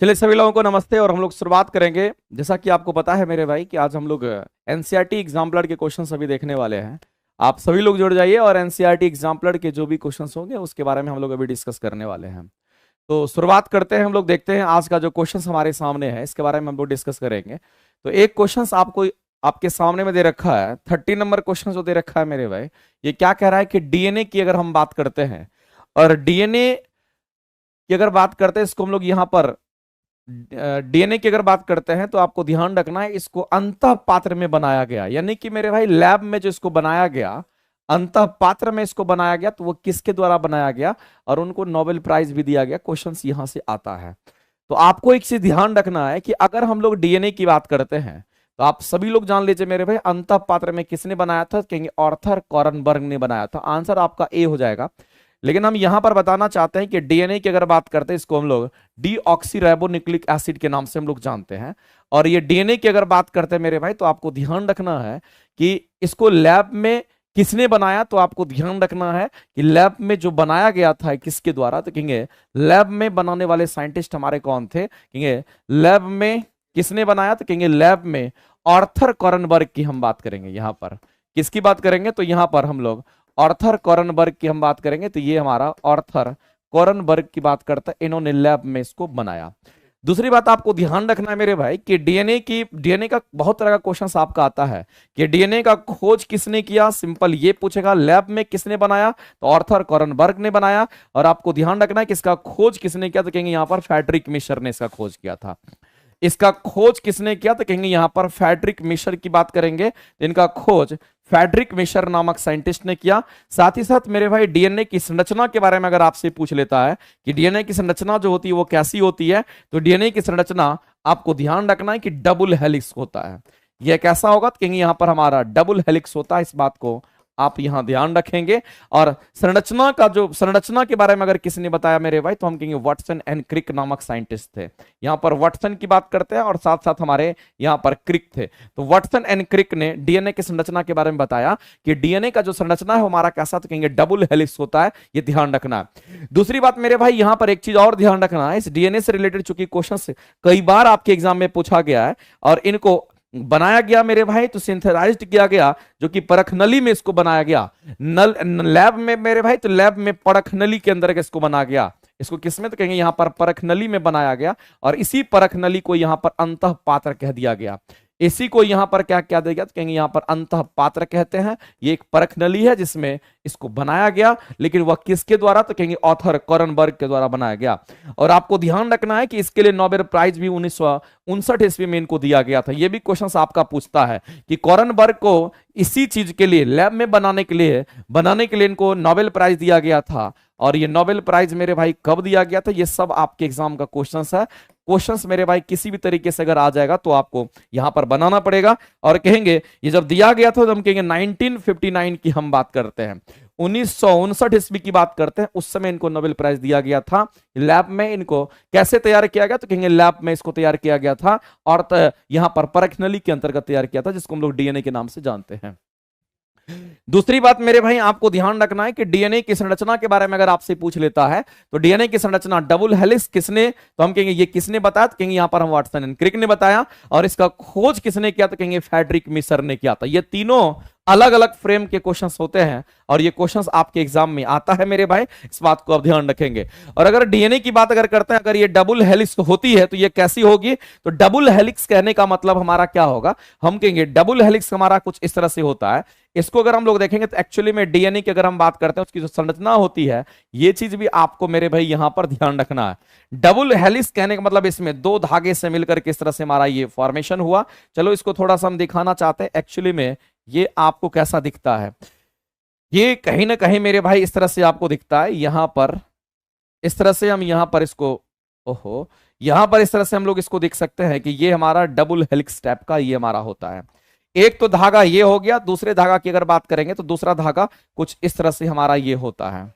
चलिए सभी लोगों को नमस्ते। और हम लोग शुरुआत करेंगे, जैसा कि आपको पता है मेरे भाई, कि आज हम लोग एनसीईआरटी एग्जाम्पलर के क्वेश्चन अभी देखने वाले हैं। आप सभी लोग जुड़ जाइए और एनसीईआरटी एग्जाम्पलर के जो भी क्वेश्चन होंगे उसके बारे में हम लोग अभी डिस्कस करने वाले हैं। तो शुरुआत करते हैं, हम लोग देखते हैं आज का जो क्वेश्चन हमारे सामने है इसके बारे में हम लोग डिस्कस करेंगे। तो एक क्वेश्चन आपको आपके सामने में दे रखा है, 30 नंबर क्वेश्चन जो दे रखा है मेरे भाई। ये क्या कह रहा है कि डीएनए की अगर हम बात करते हैं, और डीएनए की अगर बात करते हैं, इसको हम लोग यहाँ पर डीएनए की अगर बात करते हैं तो आपको ध्यान रखना है इसको अंतः पात्र में बनाया गया, यानी कि मेरे भाई लैब में जो इसको बनाया गया, अंतः पात्र में इसको बनाया गया, तो वो किसके द्वारा बनाया गया और उनको नोबेल प्राइज भी दिया गया। क्वेश्चंस यहां से आता है। तो आपको एक चीज ध्यान रखना है कि अगर हम लोग डीएनए की बात करते हैं तो आप सभी लोग जान लीजिए मेरे भाई, अंतः पात्र में किसने बनाया था, कहेंगे आर्थर कॉरनबर्ग ने बनाया था। आंसर आपका ए हो जाएगा। लेकिन हम यहां पर बताना चाहते हैं कि डीएनए की अगर बात करते हैं, इसको हम लोग डीऑक्सीराइबोन्यूक्लिक एसिड के नाम से हम लोग जानते हैं। और ये डीएनए की अगर बात करते हैं मेरे भाई, तो आपको ध्यान रखना है कि इसको लैब में किसने बनाया। तो आपको ध्यान रखना है कि लैब में जो बनाया गया था किसके द्वारा, तो कहेंगे लैब में बनाने वाले साइंटिस्ट हमारे कौन थे, कहेंगे लैब में किसने बनाया, तो कहेंगे लैब में आर्थर कॉरनबर्ग की हम बात करेंगे। यहां पर किसकी बात करेंगे, तो यहां पर हम लोग आर्थर कॉरनबर्ग की हम बात करेंगे। तो ये हमारा आर्थर कॉरनबर्ग की बात करता है, इन्होंने लैब में इसको बनाया। दूसरी बात आपको ध्यान रखना है मेरे भाई कि डीएनए का बहुत तरह का क्वेश्चन आपका आता है कि डीएनए का खोज किसने किया। सिंपल ये पूछेगा लैब में किसने बनाया, तो आर्थर कॉरनबर्ग ने बनाया। और आपको ध्यान रखना है कि इसका खोज किसने किया, तो कहेंगे यहां पर फ्रेडरिक मिशर ने इसका खोज किया था। इसका खोज किसने किया, तो कहेंगे यहां पर फ्रेडरिक मिशर की बात करेंगे, तो इनका खोज फ्रेडरिक मिशर नामक साइंटिस्ट ने किया। साथ ही साथ मेरे भाई डीएनए की संरचना के बारे में अगर आपसे पूछ लेता है कि डीएनए की संरचना जो होती है वो कैसी होती है, तो डीएनए की संरचना आपको ध्यान रखना है कि डबल हेलिक्स होता है। यह कैसा होगा, तो कहेंगे यहां पर हमारा डबल हेलिक्स होता है। इस बात को आप यहां ध्यान रखेंगे। और संरचना के बारे में अगर किसी ने बताया मेरे भाई, तो हम कहेंगे वाटसन एंड क्रिक नामक साइंटिस्ट थे। यहां पर वाटसन की बात करते हैं और साथ साथ हमारे यहां पर क्रिक थे। तो वाटसन एंड क्रिक ने डीएनए की संरचना के बारे में बताया कि डीएनए का जो संरचना है हमारा कैसा, तो कहेंगे डबल हेलिक्स होता है। ये ध्यान रखना है। दूसरी बात मेरे भाई, यहां पर एक चीज और ध्यान रखना है, इस डीएनए से रिलेटेड चूंकि क्वेश्चन कई बार आपके एग्जाम में पूछा गया है और इनको बनाया गया मेरे भाई, तो सिंथेसाइज्ड किया गया, जो कि परख नली में इसको बनाया गया। लैब में मेरे भाई, तो लैब में परख नली के अंदर इसको बनाया गया। इसको किसमें, तो कहेंगे यहां पर परख नली में बनाया गया। और इसी परख नली को यहां पर अंतः पात्र कह दिया गया। इसी को यहां पर क्या क्या देगा, तो कहेंगे यहां पर अंतः पात्र कहते हैं। ये एक परख नली है जिसमें इसको बनाया गया, लेकिन वह किसके द्वारा, तो कहेंगे आर्थर कॉरनबर्ग के द्वारा बनाया गया। और आपको ध्यान रखना है कि इसके लिए नोबेल प्राइज भी 1959 ईस्वी में इनको दिया गया था। यह भी क्वेश्चन आपका पूछता है कि कॉरनबर्ग को इसी चीज के लिए, लैब में बनाने के लिए इनको नोबेल प्राइज दिया गया था। और ये नोबेल प्राइज मेरे भाई कब दिया गया था, ये सब आपके एग्जाम का क्वेश्चंस है। क्वेश्चंस मेरे भाई किसी भी तरीके से अगर आ जाएगा तो आपको यहां पर बनाना पड़ेगा। और कहेंगे ये जब दिया गया था, तो हम कहेंगे 1959 की हम बात करते हैं, 1959 ईस्वी की बात करते हैं। उस समय इनको नोबेल प्राइज दिया गया था। लैब में इनको कैसे तैयार किया गया, तो कहेंगे लैब में इसको तैयार किया गया था और यहां पर परख नली के अंतर्गत तैयार किया था, जिसको हम लोग डीएनए के नाम से जानते हैं। दूसरी बात मेरे भाई, आपको ध्यान रखना है कि डीएनए की संरचना के बारे में अगर आपसे पूछ लेता है, तो डीएनए की संरचना डबल हेलिक्स किसने, तो हम कहेंगे ये किसने बताया, तो कहेंगे यहां पर हम वाटसन एंड क्रिक ने बताया। और इसका खोज किसने किया, तो कहेंगे फ्रेडरिक मिशर ने किया था। ये तीनों अलग अलग फ्रेम के क्वेश्चंस होते हैं और ये क्वेश्चंस आपके एग्जाम में आता है मेरे भाई, इस बात को आप ध्यान रखेंगे। और अगर डीएनए की बात अगर करते हैं, अगर ये डबल हेलिक्स होती है तो ये कैसी होगी, तो डबल हेलिक्स कहने का मतलब हमारा क्या होगा, हम कहेंगे डबल हेलिक्स हमारा कुछ इस तरह से होता है। इसको अगर हम लोग देखेंगे तो एक्चुअली में डीएनए की अगर हम बात करते हैं, उसकी जो संरचना होती है, ये चीज भी आपको मेरे भाई यहां पर ध्यान रखना है। डबल हेलिक्स कहने का मतलब इसमें दो धागे से मिलकर किस तरह से हमारा ये फॉर्मेशन हुआ। चलो इसको थोड़ा सा हम दिखाना चाहते हैं एक्चुअली में ये आपको कैसा दिखता है। ये कहीं ना कहीं मेरे भाई इस तरह से आपको दिखता है। यहां पर इस तरह से हम यहां पर इसको यहां पर इस तरह से हम लोग इसको देख सकते हैं कि ये हमारा डबल हेलिक्स टाइप का ये हमारा होता है। एक तो धागा ये हो गया, दूसरे धागा की अगर बात करेंगे तो दूसरा धागा कुछ इस तरह से हमारा ये होता है।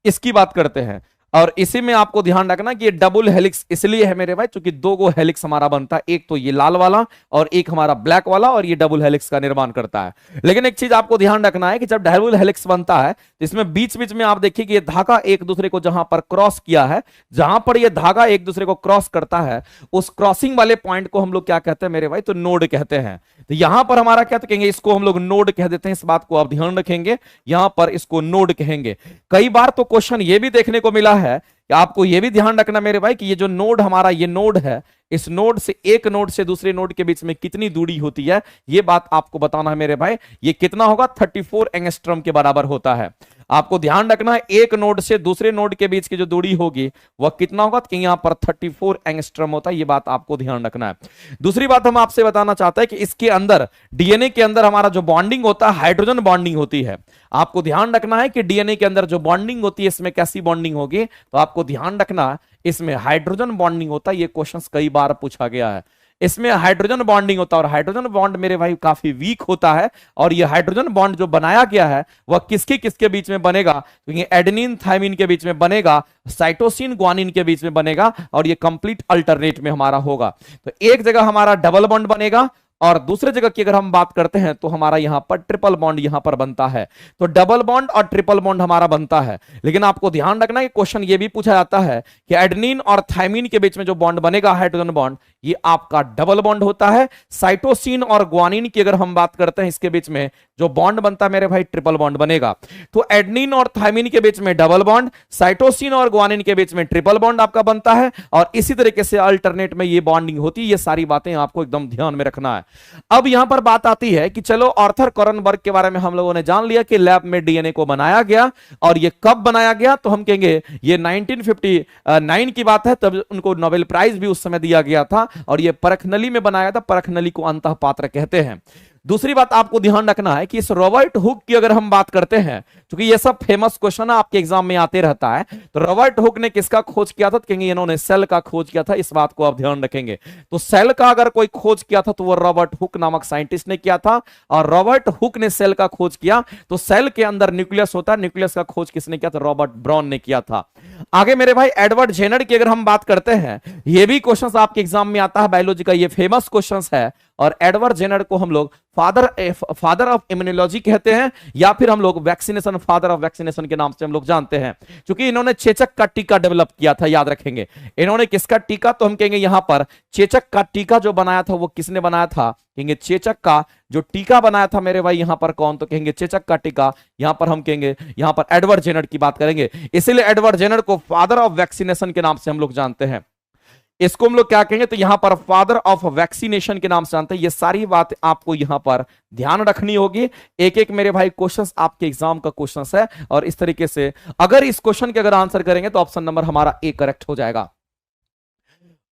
इसकी बात करते हैं। और इसी में आपको ध्यान रखना कि ये डबल हेलिक्स इसलिए है मेरे भाई क्योंकि दो गो हेलिक्स हमारा बनता है, एक तो ये लाल वाला और एक हमारा ब्लैक वाला, और ये डबल हेलिक्स का निर्माण करता है। लेकिन एक चीज आपको ध्यान रखना है कि जब डबल हेलिक्स बनता है तो इसमें बीच बीच में आप देखिए कि ये धागा एक दूसरे को जहां पर क्रॉस किया है, जहां पर ये धागा एक दूसरे को क्रॉस करता है, उस क्रॉसिंग वाले पॉइंट को हम लोग क्या कहते हैं मेरे भाई, तो नोड कहते हैं। तो यहां पर हमारा क्या कहेंगे, इसको हम लोग नोड कह देते हैं, इस बात को आप ध्यान रखेंगे, यहां पर इसको नोड कहेंगे। कई बार तो क्वेश्चन ये भी देखने को मिला है कि आपको ये भी ध्यान रखना मेरे भाई कि ये जो नोड हमारा ये नोड है, इस नोड से एक नोड से दूसरे नोड के बीच में कितनी दूरी होती है, ये बात आपको बताना है मेरे भाई। ये कितना होगा, 34 एंगस्ट्रॉम के बराबर होता है। आपको ध्यान रखना है एक नोड से दूसरे नोड के बीच की जो दूरी होगी वह कितना होगा, कि यहां पर 34 एंगस्ट्रॉम होता है। ये बात आपको ध्यान रखना है। दूसरी बात हम आपसे बताना चाहते हैं कि इसके अंदर डीएनए के अंदर हमारा जो बॉन्डिंग होता है हाइड्रोजन बॉन्डिंग होती है। आपको ध्यान रखना है कि डीएनए के अंदर जो बॉन्डिंग होती है इसमें कैसी बॉन्डिंग होगी, तो आपको ध्यान रखना इसमें हाइड्रोजन बॉन्डिंग होता है। ये क्वेश्चन कई बार पूछा गया है, इसमें हाइड्रोजन बॉन्डिंग होता है और हाइड्रोजन बॉन्ड मेरे भाई काफी वीक होता है। और ये हाइड्रोजन बॉन्ड जो बनाया गया है वह किसके किसके बीच में बनेगा, क्योंकि एडेनिन थायमिन के बीच में बनेगा, साइटोसिन ग्वानिन के बीच में बनेगा, और ये कंप्लीट अल्टरनेट में हमारा होगा। तो एक जगह हमारा डबल बॉन्ड बनेगा और दूसरे जगह की अगर हम बात करते हैं तो हमारा यहां पर ट्रिपल बॉन्ड यहां पर बनता है। तो डबल बॉन्ड और ट्रिपल बॉन्ड हमारा बनता है। लेकिन आपको ध्यान रखना है कि क्वेश्चन ये भी पूछा जाता है कि एडेनिन और थायमिन के बीच में जो बॉन्ड बनेगा हाइड्रोजन बॉन्ड, ये आपका डबल बॉन्ड होता है। साइटोसिन और ग्वानिन की अगर हम बात करते हैं इसके बीच में जो बॉन्ड बनता है मेरे भाई ट्रिपल बॉन्ड बनेगा। तो एडेनिन और थायमिन के बीच में डबल बॉन्ड, साइटोसिन और ग्वानिन के बीच में ट्रिपल बॉन्ड आपका बनता है, और इसी तरीके से अल्टरनेट में ये बॉन्डिंग होती है। ये सारी बातें आपको एकदम ध्यान में रखना है। अब यहां पर बात आती है कि चलो आर्थर कॉरनबर्ग के बारे में हम लोगों ने जान लिया कि लैब में डीएनए को बनाया गया, और ये कब बनाया गया, तो हम कहेंगे ये 1959 की बात है, तब उनको नोबेल प्राइज भी उस समय दिया गया था, और ये परख नली में बनाया था। परख नली को अंतःपात्र कहते हैं। दूसरी बात आपको ध्यान रखना है कि इस रॉबर्ट हुक की अगर हम बात करते हैं, क्योंकि ये सब फेमस क्वेश्चन आपके एग्जाम में आते रहता है, तो रॉबर्ट हुक ने किसका खोज किया था, तो कहेंगे इन्होंने सेल का खोज किया था। इस बात को आप ध्यान रखेंगे। तो सेल का अगर कोई खोज किया था तो वो रॉबर्ट हुक नामक साइंटिस्ट ने किया था, और रॉबर्ट हुक ने सेल का खोज किया। तो सेल के अंदर न्यूक्लियस होता है, न्यूक्लियस का खोज किसने किया, तो रॉबर्ट ब्राउन ने किया था। आगे मेरे भाई एडवर्ड जेनर की अगर हम बात करते हैं, ये भी क्वेश्चन आपके एग्जाम में आता है बायोलॉजी का, ये फेमस क्वेश्चन है। और एडवर्ड जेनर को हम लोग फादर ऑफ इम्यूनोलॉजी कहते हैं, या फिर हम लोग वैक्सीनेशन फादर ऑफ वैक्सीनेशन के नाम से हम लोग जानते हैं, क्योंकि इन्होंने चेचक का टीका डेवलप किया था। याद रखेंगे इन्होंने किसका टीका, तो हम कहेंगे यहां पर चेचक का टीका जो बनाया था वो किसने बनाया था, कहेंगे चेचक का जो टीका बनाया था मेरे भाई यहां पर कौन, तो कहेंगे चेचक का टीका। यहां पर हम कहेंगे यहां पर एडवर्ड जेनर की बात करेंगे, इसीलिए एडवर्ड जेनर को फादर ऑफ वैक्सीनेशन के नाम से हम लोग जानते हैं। इसको हम लोग क्या कहेंगे, तो यहां पर फादर ऑफ वैक्सीनेशन के नाम से जानते हैं। ये सारी बात आपको यहां पर ध्यान रखनी होगी। एक एक मेरे भाई क्वेश्चंस आपके एग्जाम का क्वेश्चंस है, और इस तरीके से अगर इस क्वेश्चन के अगर आंसर करेंगे तो ऑप्शन नंबर हमारा ए करेक्ट हो जाएगा।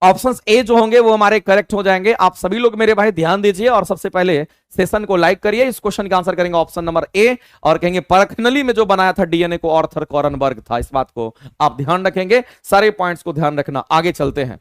ऑप्शंस ए जो होंगे वो हमारे करेक्ट हो जाएंगे। आप सभी लोग मेरे भाई ध्यान दीजिए और सबसे पहले सेशन को लाइक करिए। इस क्वेश्चन का आंसर करेंगे ऑप्शन नंबर ए, और कहेंगे परखनली में जो बनाया था डीएनए को आर्थर कॉरनबर्ग था। इस बात को आप ध्यान रखेंगे, सारे पॉइंट्स को ध्यान रखना। आगे चलते हैं।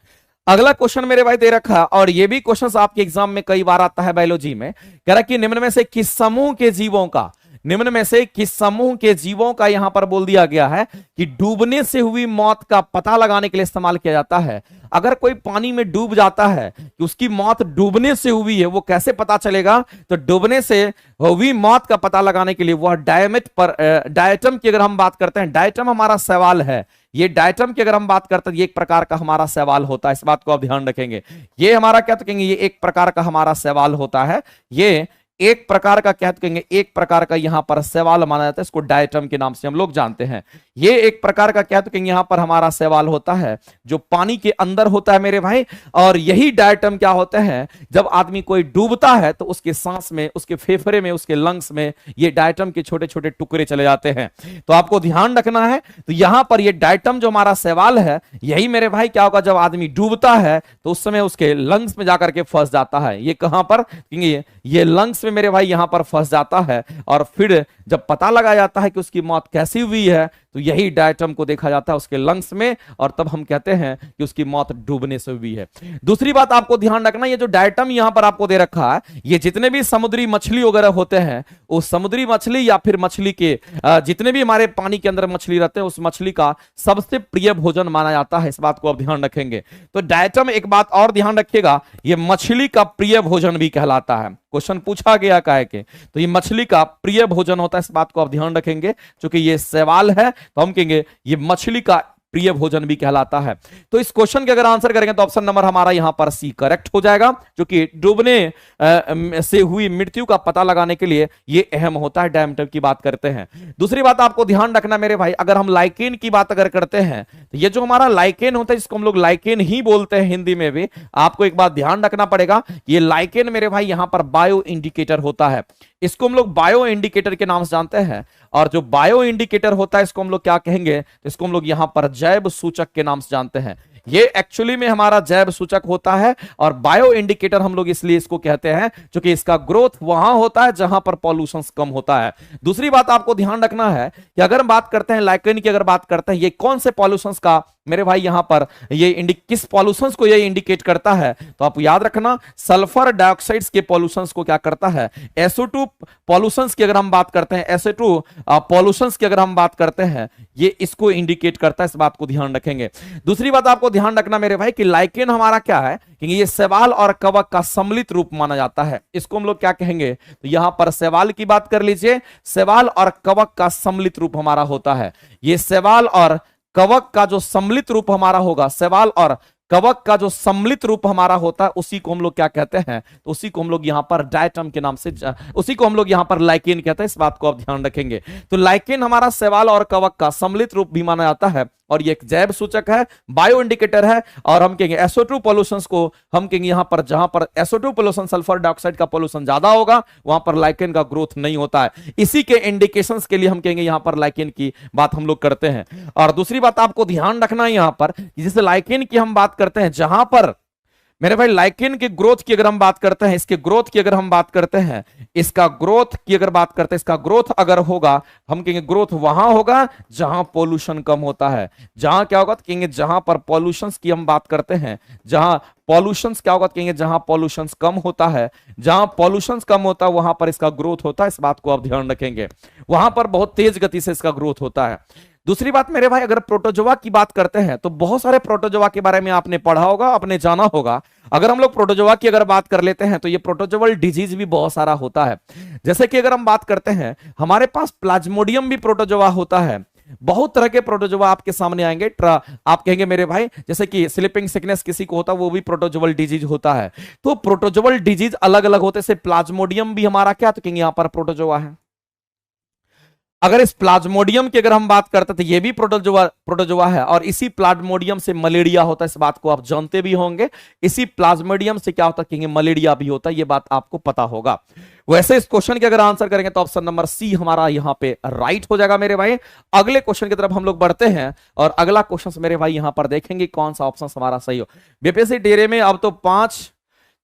अगला क्वेश्चन मेरे भाई दे रखा है, और ये भी क्वेश्चन आपके एग्जाम में कई बार आता है बायोलॉजी में। कह रहा कि निम्न में से किस समूह के जीवों का, निम्न में से किस समूह के जीवों का यहां पर बोल दिया गया है कि डूबने से हुई मौत का पता लगाने के लिए इस्तेमाल किया जाता है। अगर कोई पानी में डूब जाता है कि उसकी मौत डूबने से हुई है, वो कैसे पता चलेगा, तो डूबने से हुई मौत का पता लगाने के लिए वह डायटम की अगर हम बात करते हैं, डायटम हमारा सवाल है। ये डायटम की अगर हम बात करते हैं, ये एक प्रकार का हमारा सवाल होता है। इस बात को आप ध्यान रखेंगे। ये हमारा क्या तो कहेंगे, ये एक प्रकार का हमारा सवाल होता है। ये एक प्रकार का क्या कहेंगे, एक प्रकार का यहां पर सवाल माना जाता है। इसको डायटम के नाम से हम लोग जानते हैं। ये एक प्रकार का क्या तो कहेंगे यहां पर हमारा सवाल होता है जो पानी के अंदर होता है मेरे भाई। और यही डायटम क्या होते हैं, जब आदमी कोई डूबता है तो उसके सांस में, उसके फेफड़े में, उसके लंग्स में ये डायटम के छोटे छोटे टुकड़े चले जाते हैं। तो आपको ध्यान रखना है। तो यहां पर ये डायटम जो हमारा सवाल है, यही मेरे भाई क्या होगा, जब आदमी डूबता है तो उस समय उसके लंग्स में जाकर के फंस जाता है। ये कहां पर, ये लंग्स में मेरे भाई यहां पर फंस जाता है। और फिर जब पता लगा जाता है कि उसकी मौत कैसी हुई है, तो यही डायटम को देखा जाता है उसके लंग्स में, और तब हम कहते हैं कि उसकी मौत डूबने से हुई है। दूसरी बात आपको ध्यान रखना, ये जो डायटम यहां पर आपको दे रखा है, ये जितने भी समुद्री मछली वगैरह होते हैं, उस समुद्री मछली या फिर मछली के जितने भी हमारे पानी के अंदर मछली रहते हैं, उस मछली का सबसे प्रिय भोजन माना जाता है। इस बात को आप ध्यान रखेंगे। तो डायटम, एक बात और ध्यान रखिएगा, ये मछली का प्रिय भोजन भी कहलाता है। क्वेश्चन पूछा गया काहे के, तो ये मछली का प्रिय भोजन होता है। इस बात को आप ध्यान रखेंगे, क्योंकि ये सवाल है तो हम कहेंगे ये मछली का प्रिय भोजन भी कहलाता है। तो इस क्वेश्चन के अगर आंसर करेंगे तो ऑप्शन नंबर हमारा यहां पर सी करेक्ट हो जाएगा, क्योंकि डूबने से हुई मृत्यु का पता लगाने के लिए ये अहम होता है। डायमीटर की बात करते हैं। दूसरी बात आपको ध्यान रखना मेरे भाई, अगर हम लाइकेन की बात अगर करते हैं, तो ये जो हमारा लाइकेन होता है, जिसको हम लोग लाइकेन ही बोलते हैं हिंदी में भी, आपको एक बात ध्यान रखना पड़ेगा, ये लाइकेन मेरे भाई यहां पर बायो इंडिकेटर होता है। इसको हम लोग बायो इंडिकेटर के नाम से जानते हैं, और जो बायो इंडिकेटर होता है इसको हम लोग क्या कहेंगे, तो इसको हम लोग यहां पर जैव सूचक के नाम से जानते हैं। ये एक्चुअली में हमारा जैव सूचक होता है, और बायो इंडिकेटर हम लोग इसलिए इसको कहते हैं क्योंकि इसका ग्रोथ वहां होता है जहां पर पॉल्यूशन कम होता है। दूसरी बात आपको ध्यान रखना है कि अगर हम बात करते हैं लाइकेन की, अगर बात करते हैं ये कौन से पॉल्यूशन का मेरे भाई यहां पर ये किस पॉल्यूशंस को ये इंडिकेट करता है, तो आप याद रखना सल्फर डाइऑक्साइड्स के पॉल्यूशंस को क्या करता है, SO2 पॉल्यूशंस की अगर हम बात करते हैं, SO2 पॉल्यूशंस की अगर हम बात करते हैं, ये इसको इंडिकेट करता है। इस बात को ध्यान रखेंगे। दूसरी बात आपको ध्यान रखना मेरे भाई कि लाइकेन हमारा क्या है, कि ये शैवाल और कवक का सम्मिलित रूप माना जाता है। इसको हम लोग क्या कहेंगे, तो यहां पर शैवाल की बात कर लीजिए, शैवाल और कवक का सम्मिलित रूप हमारा होता है। ये शैवाल और कवक का जो सम्मिलित रूप हमारा होगा, शैवाल और कवक का जो सम्मिलित रूप हमारा होता है, उसी को हम लोग क्या कहते हैं, तो उसी को हम लोग यहां पर डायटम के नाम से, उसी को हम लोग यहां पर लाइकेन कहते हैं। इस बात को आप ध्यान रखेंगे। तो लाइकेन हमारा शैवाल और कवक का सम्मिलित रूप भी माना जाता है, और ये एक जैव सूचक है, बायो इंडिकेटर है। और हम कहेंगे SO2 पॉल्यूशंस को हम कहेंगे यहां पर, जहां पर SO2 पॉल्यूशन, सल्फर डाइऑक्साइड का पॉल्यूशन ज्यादा होगा, वहां पर लाइकेन का ग्रोथ नहीं होता है। इसी के इंडिकेशंस के लिए हम कहेंगे यहां पर लाइकेन की बात हम लोग करते हैं। और दूसरी बात आपको ध्यान रखना है यहां पर, जैसे लाइकेन की हम बात करते हैं, जहां पर मेरे भाई लाइकेन के ग्रोथ की अगर हम बात करते हैं, इसके ग्रोथ की अगर हम बात करते हैं, इसका ग्रोथ की अगर बात करते हैं, इसका ग्रोथ अगर होगा, हम कहेंगे ग्रोथ वहां होगा जहां पॉल्यूशन कम होता है। जहां क्या होगा, तो कहेंगे जहां पर पॉल्यूशंस की हम बात करते हैं, जहां पॉल्यूशंस क्या होगा, तो कहेंगे जहां पॉल्यूशंस कम होता है, जहां पॉल्यूशंस कम होता है वहां पर इसका ग्रोथ होता है। इस बात को आप ध्यान रखेंगे, वहां पर बहुत तेज गति से इसका ग्रोथ होता है। दूसरी बात मेरे भाई, अगर प्रोटोजोआ की बात करते हैं, तो बहुत सारे प्रोटोजोआ के बारे में आपने पढ़ा होगा, आपने जाना होगा। अगर हम लोग प्रोटोजोआ की अगर बात कर लेते हैं, तो ये प्रोटोजोअल डिजीज भी बहुत सारा होता है। जैसे कि अगर हम बात करते हैं, हमारे पास प्लाज्मोडियम भी प्रोटोजोआ होता है। बहुत तरह के प्रोटोजोआ आपके सामने आएंगे। आप कहेंगे मेरे भाई, जैसे कि स्लीपिंग सिकनेस किसी को होता है, वो भी प्रोटोजोअल डिजीज होता है। तो प्रोटोजोअल डिजीज अलग अलग होते हैं। प्लाज्मोडियम भी हमारा क्या, तो कहेंगे यहां पर प्रोटोजोआ है। अगर इस प्लाज्मोडियम की अगर हम बात करते तो ये भी प्रोटोजोआ है, और इसी प्लाज्मोडियम से मलेरिया होता है। इस बात को आप जानते भी होंगे, इसी प्लाज्मोडियम से क्या होता है, मलेरिया भी होता है। ये बात आपको पता होगा। वैसे इस क्वेश्चन के अगर आंसर करेंगे तो ऑप्शन नंबर सी हमारा यहां पे राइट हो जाएगा मेरे भाई। अगले क्वेश्चन की तरफ हम लोग बढ़ते हैं, और अगला क्वेश्चन मेरे भाई यहां पर देखेंगे कौन सा ऑप्शन हमारा सही हो। बीपीएससी डेरे में अब तो 5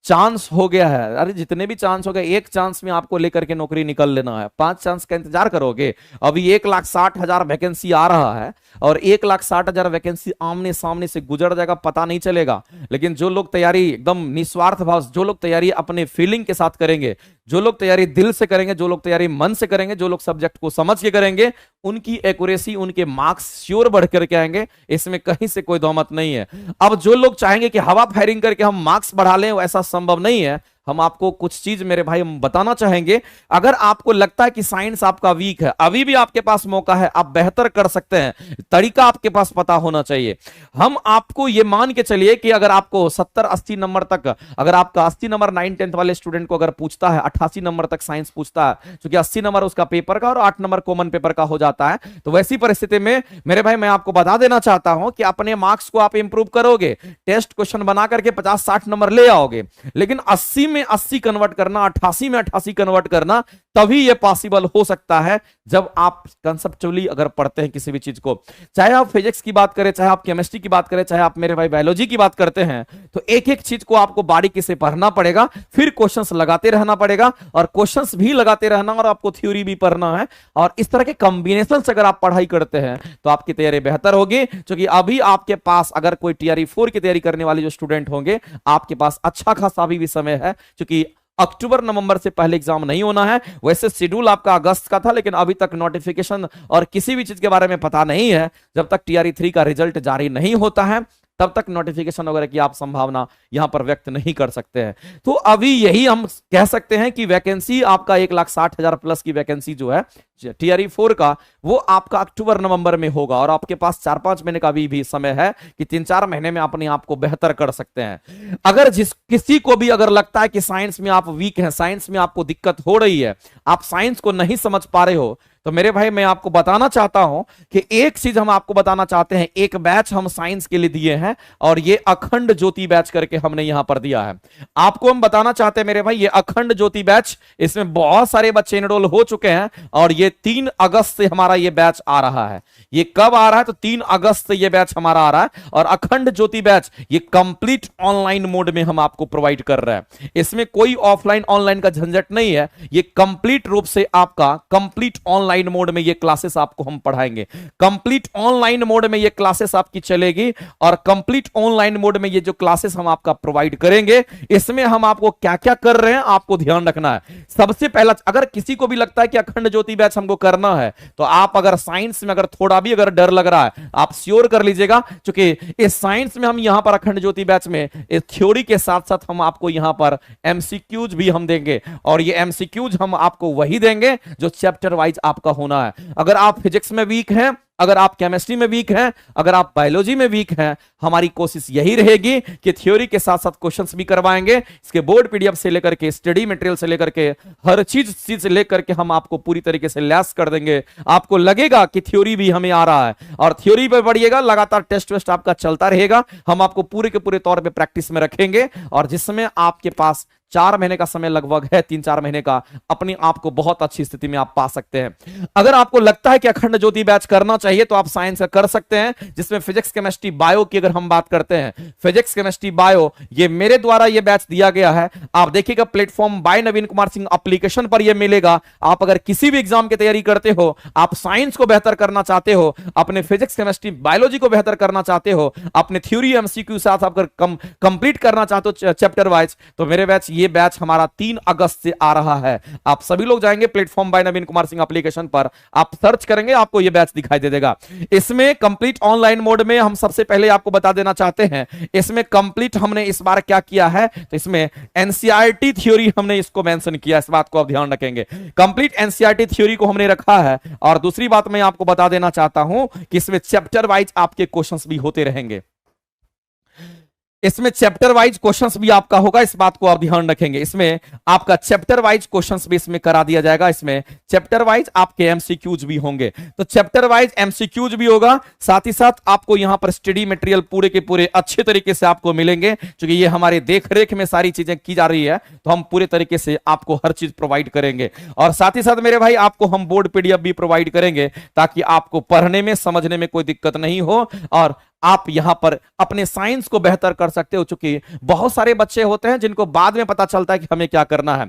चांस हो गया है। अरे जितने भी चांस हो गए, एक चांस में आपको लेकर के नौकरी निकल लेना है। 5 चांस का इंतजार करोगे। अभी 1,60,000 वैकेंसी आ रहा है, और 1,60,000 वैकेंसी आमने सामने से गुजर जाएगा, पता नहीं चलेगा। लेकिन जो लोग तैयारी एकदम निस्वार्थ भाव, जो लोग तैयारी अपने फीलिंग के साथ करेंगे, जो लोग तैयारी दिल से करेंगे, जो लोग तैयारी मन से करेंगे, जो लोग सब्जेक्ट को समझ के करेंगे, उनकी एक्यूरेसी, उनके मार्क्स श्योर बढ़ करके आएंगे। इसमें कहीं से कोई दौमत नहीं है। अब जो लोग चाहेंगे कि हवा फायरिंग करके हम मार्क्स बढ़ा लें, ऐसा संभव नहीं है। हम आपको कुछ चीज मेरे भाई हम बताना चाहेंगे। अगर आपको लगता है कि साइंस आपका वीक है, अभी भी आपके पास मौका है, आप बेहतर कर सकते हैं। तरीका आपके पास पता होना चाहिए। हम आपको ये मान के चलिए कि अगर आपको 70-80 नंबर तक, अगर आपका 80 नंबर 9-10 वाले स्टूडेंट को अगर पूछता है, 88 नंबर तक साइंस पूछता है, क्योंकि 80 नंबर उसका पेपर का और 8 नंबर कॉमन पेपर का हो जाता है, तो वैसी परिस्थिति में मेरे भाई मैं आपको बता देना चाहता हूं कि अपने मार्क्स को आप इंप्रूव करोगे, टेस्ट क्वेश्चन बना करके 50-60 नंबर ले आओगे। लेकिन 80 में 80 कन्वर्ट करना, 88 में 88 कन्वर्ट करना, तभी ये पॉसिबल हो सकता है जब आप कंसेप्चुअली अगर पढ़ते हैं किसी भी चीज को। चाहे आप फिजिक्स की बात करें, चाहे आप केमिस्ट्री की बात करें, चाहे आप मेरे भाई बायोलॉजी की बात करते हैं, तो एक एक चीज को आपको बारीकी से पढ़ना पड़ेगा, फिर क्वेश्चंस लगाते रहना पड़ेगा, और क्वेश्चंस भी लगाते रहना, और आपको थ्योरी भी पढ़ना है। और इस तरह के कॉम्बिनेशन से अगर आप पढ़ाई करते हैं तो आपकी तैयारी बेहतर होगी। क्योंकि अभी आपके पास अगर कोई टीआरई 4 की तैयारी करने वाले जो स्टूडेंट होंगे, आपके पास अच्छा खासा अभी भी समय है, क्योंकि अक्टूबर नवंबर से पहले एग्जाम नहीं होना है। वैसे शेड्यूल आपका अगस्त का था, लेकिन अभी तक नोटिफिकेशन और किसी भी चीज के बारे में पता नहीं है। जब तक टीआरई 3 का रिजल्ट जारी नहीं होता है, तब तक नोटिफिकेशन वगैरह की आप संभावना यहां पर व्यक्त नहीं कर सकते हैं। तो अभी यही हम कह सकते हैं कि वैकेंसी आपका 1,60,000 प्लस की वैकेंसी जो है टीआरई 4 का, वो आपका अक्टूबर नवंबर में होगा। और आपके पास 4-5 महीने का भी समय है कि 3-4 महीने में अपने आप को बेहतर कर सकते हैं। अगर किसी को भी अगर लगता है कि साइंस में आप वीक हैं, साइंस में आपको दिक्कत हो रही है, आप साइंस को नहीं समझ पा रहे हो, तो मेरे भाई मैं आपको बताना चाहता हूं कि एक चीज हम आपको बताना चाहते हैं। एक बैच हम साइंस के लिए दिए हैं, और ये अखंड ज्योति बैच करके हमने यहां पर दिया है। आपको हम बताना चाहते हैं मेरे भाई, ये अखंड ज्योति बैच, इसमें बहुत सारे बच्चे एनरोल हो चुके हैं, और ये 3 अगस्त से हमारा ये बैच आ रहा है। ये कब आ रहा है? तो 3 अगस्त से ये बैच हमारा आ रहा है। और अखंड ज्योति बैच ये कंप्लीट ऑनलाइन मोड में हम आपको प्रोवाइड कर रहे हैं। इसमें कोई ऑफलाइन ऑनलाइन का झंझट नहीं है। ये कंप्लीट रूप से आपका कंप्लीट ऑनलाइन मोड में ये क्लासेस आपको हम पढ़ाएंगे। कंप्लीट ऑनलाइन मोड में ये क्लासेस आपकी चलेगी, और कंप्लीट ऑनलाइन मोड में ये जो क्लासेस हम आपका प्रोवाइड करेंगे, इसमें हम आपको क्या क्या कर रहे हैं आपको ध्यान रखना है। सबसे पहला, अगर किसी को भी लगता है कि अखंड ज्योति बैच हमको करना है, तो आप अगर साइंस में अगर थोड़ा भी अगर डर लग रहा है, आप श्योर कर लीजिएगा, क्योंकि इस साइंस में हम यहां पर अखंड ज्योति बैच में इस थ्योरी के साथ साथ हम आपको यहां पर एमसीक्यूज भी हम देंगे। और ये एमसीक्यूज हम आपको वही देंगे जो चैप्टर वाइज आपका होना है। अगर आप फिजिक्स में वीक हैं, अगर आप केमिस्ट्री में वीक हैं, अगर आप बायोलॉजी में वीक हैं, हमारी कोशिश यही रहेगी कि थ्योरी के साथ साथ क्वेश्चंस भी करवाएंगे। इसके बोर्ड पीडीएफ से लेकर के स्टडी मटेरियल से लेकर के हर चीज से लेकर के हम आपको पूरी तरीके से लैस कर देंगे। आपको लगेगा कि थ्योरी भी हमें आ रहा है, और थ्योरी पे बढ़िएगा, लगातार टेस्ट वेस्ट आपका चलता रहेगा। हम आपको पूरे के पूरे तौर पे प्रैक्टिस में रखेंगे, और जिसमें आपके पास 4 महीने का समय लगभग है, 3-4 महीने का, अपने आप को बहुत अच्छी स्थिति में आप पा सकते हैं। अगर आपको लगता है कि अखंड ज्योति बैच करना चाहिए, तो आप साइंस का कर सकते हैं, जिसमें फिजिक्स केमिस्ट्री बायो की अगर हम बात करते हैं, फिजिक्स केमिस्ट्री बायो ये मेरे द्वारा ये बैच दिया गया है। आप देखिएगा प्लेटफॉर्म बाय नवीन कुमार सिंह एप्लीकेशन पर ये मिलेगा। आप अगर किसी भी एग्जाम की तैयारी करते हो, आप साइंस को बेहतर करना चाहते हो, अपने फिजिक्स केमिस्ट्री बायोलॉजी को बेहतर करना चाहते हो, अपने थ्योरी एमसीक्यू साथ आप कंप्लीट करना चाहते हो चैप्टर वाइज, तो मेरे बैच ये बैच हमारा 3 अगस्त से आ रहा है। आप सभी लोग जाएंगे प्लेटफॉर्म बाय नवीन कुमार सिंह एप्लीकेशन पर, आप सर्च करेंगे, आपको ये बैच दिखाई दे देगा। इसमें कंप्लीट ऑनलाइन मोड में हम सबसे पहले आपको बता देना चाहते हैं, इसमें कंप्लीट हमने इस बार क्या किया है, तो इसमें एनसीईआरटी थ्योरी हमने इसको मेंशन किया। इस बात को आप ध्यान रखेंगे, कंप्लीट एनसीईआरटी थ्योरी को हमने रखा है। और दूसरी बात मैं आपको बता देना चाहता हूं कि इसमें चैप्टर वाइज आपके क्वेश्चंस भी होते रहेंगे। इसमें चैप्टर वाइज क्वेश्चंस भी आपका होगा, इस बात को आप ध्यान रखेंगे। इसमें आपका चैप्टर वाइज क्वेश्चंस भी इसमें करा दिया जाएगा। इसमें चैप्टर वाइज आपके एमसीक्यूज भी होंगे, तो चैप्टर वाइज एमसीक्यूज भी होगा। साथ ही साथ आपको यहां पर स्टडी मटेरियल पूरे के पूरे अच्छे तरीके से आपको मिलेंगे, क्योंकि ये हमारे देख रेख में सारी चीजें की जा रही है, तो हम पूरे तरीके से आपको हर चीज प्रोवाइड करेंगे। और साथ ही साथ मेरे भाई आपको हम बोर्ड पीडीएफ भी प्रोवाइड करेंगे, ताकि आपको पढ़ने में समझने में कोई दिक्कत नहीं हो, और आप यहां पर अपने साइंस को बेहतर कर सकते हो। चूंकि बहुत सारे बच्चे होते हैं जिनको बाद में पता चलता है कि हमें क्या करना है।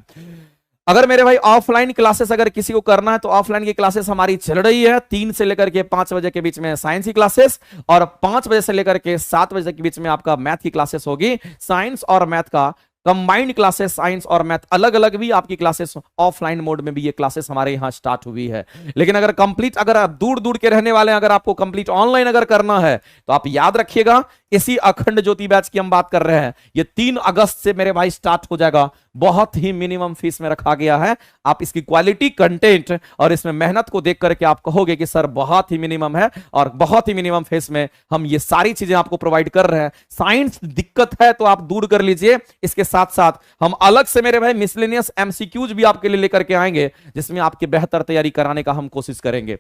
अगर मेरे भाई ऑफलाइन क्लासेस अगर किसी को करना है, तो ऑफलाइन की क्लासेस हमारी चल रही है 3 से लेकर के 5 बजे के बीच में साइंस की क्लासेस, और 5 बजे से लेकर के 7 बजे के बीच में आपका मैथ की क्लासेस होगी। साइंस और मैथ का कंबाइंड क्लासेस, साइंस और मैथ अलग अलग भी आपकी क्लासेस ऑफलाइन मोड में भी ये क्लासेस हमारे यहाँ स्टार्ट हुई है। लेकिन अगर कंप्लीट, अगर आप दूर दूर के रहने वाले हैं, अगर आपको कंप्लीट ऑनलाइन अगर करना है, तो आप याद रखिएगा इसी अखंड ज्योति बैच की हम बात कर रहे हैं, ये 3 अगस्त से मेरे भाई स्टार्ट हो जाएगा। बहुत ही मिनिमम फीस में रखा गया है। आप इसकी क्वालिटी, कंटेंट और इसमें मेहनत को देख करके आप कहोगे कि सर बहुत ही मिनिमम है, और बहुत ही मिनिमम फीस में हम ये सारी चीजें आपको प्रोवाइड कर रहे हैं। साइंस दिक्कत है तो आप दूर कर लीजिए, इसके साथ साथ हम अलग से मेरे भाई मिसलेनियस एमसीक्यूज भी आपके लिए लेकर के आएंगे, जिसमें आपकी बेहतर तैयारी कराने का हम कोशिश करेंगे।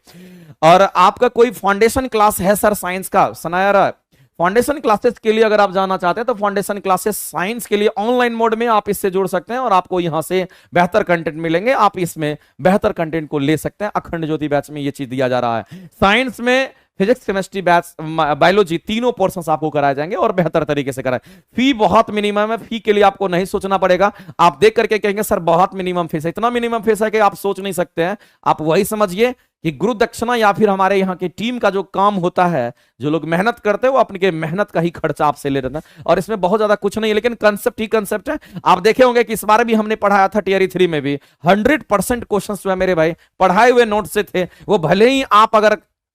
और आपका कोई फाउंडेशन क्लास है सर साइंस का, सुनाया फाउंडेशन क्लासेस के लिए अगर आप जाना चाहते हैं तो फाउंडेशन क्लासेस साइंस के लिए ऑनलाइन मोड में आप इससे जुड़ सकते हैं और आपको यहां से बेहतर कंटेंट मिलेंगे, आप इसमें बेहतर कंटेंट को ले सकते हैं। अखंड ज्योति बैच में ये चीज दिया जा रहा है। साइंस में फिजिक्स, केमिस्ट्री, बैच, बायोलॉजी तीनों पोर्शंस आपको कराए जाएंगे और बेहतर तरीके से कराए। फी बहुत मिनिमम है, फी के लिए आपको नहीं सोचना पड़ेगा। आप देख करके कहेंगे सर बहुत मिनिमम फीस है, इतना मिनिमम फीस है कि आप सोच नहीं सकते हैं। आप वही समझिए कि गुरु दक्षिणा या फिर हमारे यहाँ की टीम का जो काम होता है, जो लोग मेहनत करते हैं वो अपने मेहनत का ही खर्चा आपसे ले रहे हैं और इसमें बहुत ज्यादा कुछ नहीं है, लेकिन कंसेप्ट ही कंसेप्ट है। आप देखे होंगे कि इस बार भी हमने पढ़ाया था टियर 3 में भी 100% क्वेश्चन जो है मेरे भाई पढ़ाए हुए नोट से थे। वो भले ही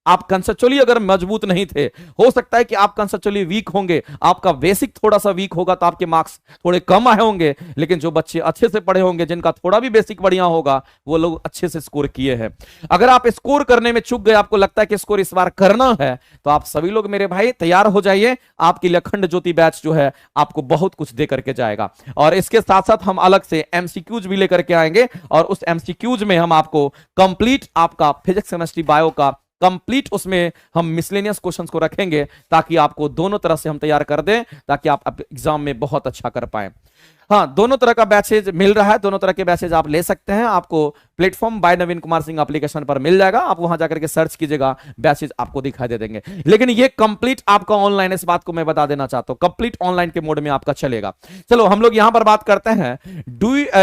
आप कंसेप्चुअली अगर मजबूत नहीं थे, हो सकता है कि आप कंसेप्चुअली वीक होंगे, आपका बेसिक थोड़ा सा वीक होगा तो आपके मार्क्स थोड़े कम आए होंगे, लेकिन जो बच्चे अच्छे से पढ़े होंगे, जिनका थोड़ा भी बेसिक बढ़िया होगा, वो लोग अच्छे से स्कोर किए हैं। अगर आप स्कोर करने में चूक गए, आपको लगता है कि स्कोर इस बार करना है, तो आप सभी लोग मेरे भाई तैयार हो जाइए। आपके लिए अखंड ज्योति बैच जो है आपको बहुत कुछ दे करके जाएगा और इसके साथ साथ हम अलग से एमसीक्यूज भी लेकर के आएंगे और उस एमसीक्यूज में हम आपको कंप्लीट आपका फिजिक्स, केमिस्ट्री, बायो का कंप्लीट उसमें हम मिसलेनियस क्वेश्चंस को रखेंगे ताकि आपको दोनों तरह से हम तैयार कर दें, ताकि आप एग्जाम में बहुत अच्छा कर पाए। हाँ, दोनों तरह का बैचेज मिल रहा है, दोनों तरह के बैचेज आप ले सकते हैं। आपको प्लेटफॉर्म बाय नवीन कुमार सिंह एप्लीकेशन पर मिल जाएगा, आप वहां जाकर के सर्च कीजिएगा, बैचेज आपको दिखाई दे देंगे। लेकिन ये कंप्लीट आपका ऑनलाइन, इस बात को मैं बता देना चाहता हूं, कंप्लीट ऑनलाइन के मोड में आपका चलेगा। चलो हम लोग यहां पर बात करते हैं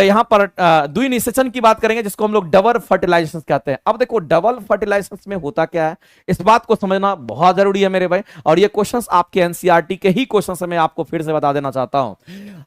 यहां पर डू इनिशिएशन की बात करेंगे, जिसको हम लोग डबल फर्टिलाइजेशन कहते हैं। अब देखो डबल फर्टिलाइजेशन में होता क्या है, इस बात को समझना बहुत जरूरी है मेरे भाई, और ये क्वेश्चंस आपके एनसीईआरटी के ही क्वेश्चंस मैं आपको फिर से बता देना चाहता हूं।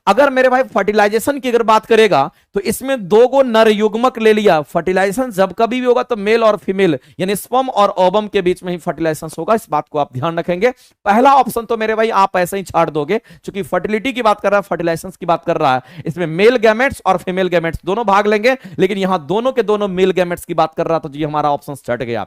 अगर मेरे भाई फर्टिलाइजेशन की अगर बात करेगा तो इसमें दो गो नर युग्मक ले लिया। फर्टिलाइजेशन जब कभी भी होगा तो मेल और फीमेल यानी स्पर्म और ओवम के बीच में ही फर्टिलाइजेशन होगा, इस बात को आप ध्यान रखेंगे। पहला ऑप्शन तो मेरे भाई आप ऐसे ही छाड़ दोगे, क्योंकि फर्टिलिटी की बात कर रहा है, फर्टिलाइजेशन की बात कर रहा है, इसमें मेल गैमेट्स और फीमेल गैमेट्स दोनों भाग लेंगे, लेकिन यहां दोनों के दोनों मेल गैमेट्स की बात कर रहा, तो जी हमारा ऑप्शन छट गया।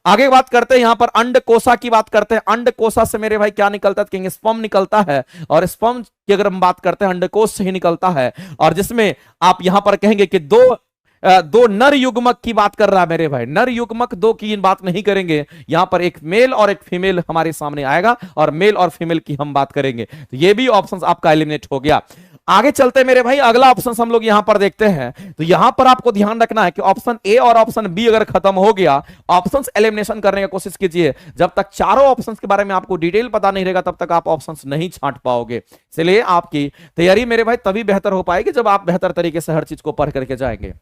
आगे बात करते हैं यहां पर अंडकोशा की बात करते हैं। अंडकोशा से मेरे भाई क्या निकलता है, कहेंगे स्पर्म निकलता है, और स्पर्म की अगर हम बात करते हैं अंडकोश से ही निकलता है, और जिसमें आप यहां पर कहेंगे कि दो नर युग्मक की बात कर रहा है मेरे भाई। नर युग्मक दो की बात नहीं करेंगे, यहां पर एक मेल और एक फीमेल हमारे सामने आएगा और मेल और फीमेल की हम बात करेंगे, तो ये भी ऑप्शन आपका एलिमिनेट हो गया। आगे चलते मेरे भाई, अगला ऑप्शन हम लोग यहां पर देखते हैं, तो यहां पर आपको ध्यान रखना है कि ऑप्शन ए और ऑप्शन बी अगर खत्म हो गया, ऑप्शंस एलिमिनेशन करने की कोशिश कीजिए। जब तक चारों ऑप्शंस के बारे में आपको डिटेल पता नहीं रहेगा, तब तक आप ऑप्शंस नहीं छांट पाओगे। इसलिए आपकी तैयारी मेरे भाई तभी बेहतर हो पाएगी जब आप बेहतर तरीके से हर चीज को पढ़ करके जाएंगे।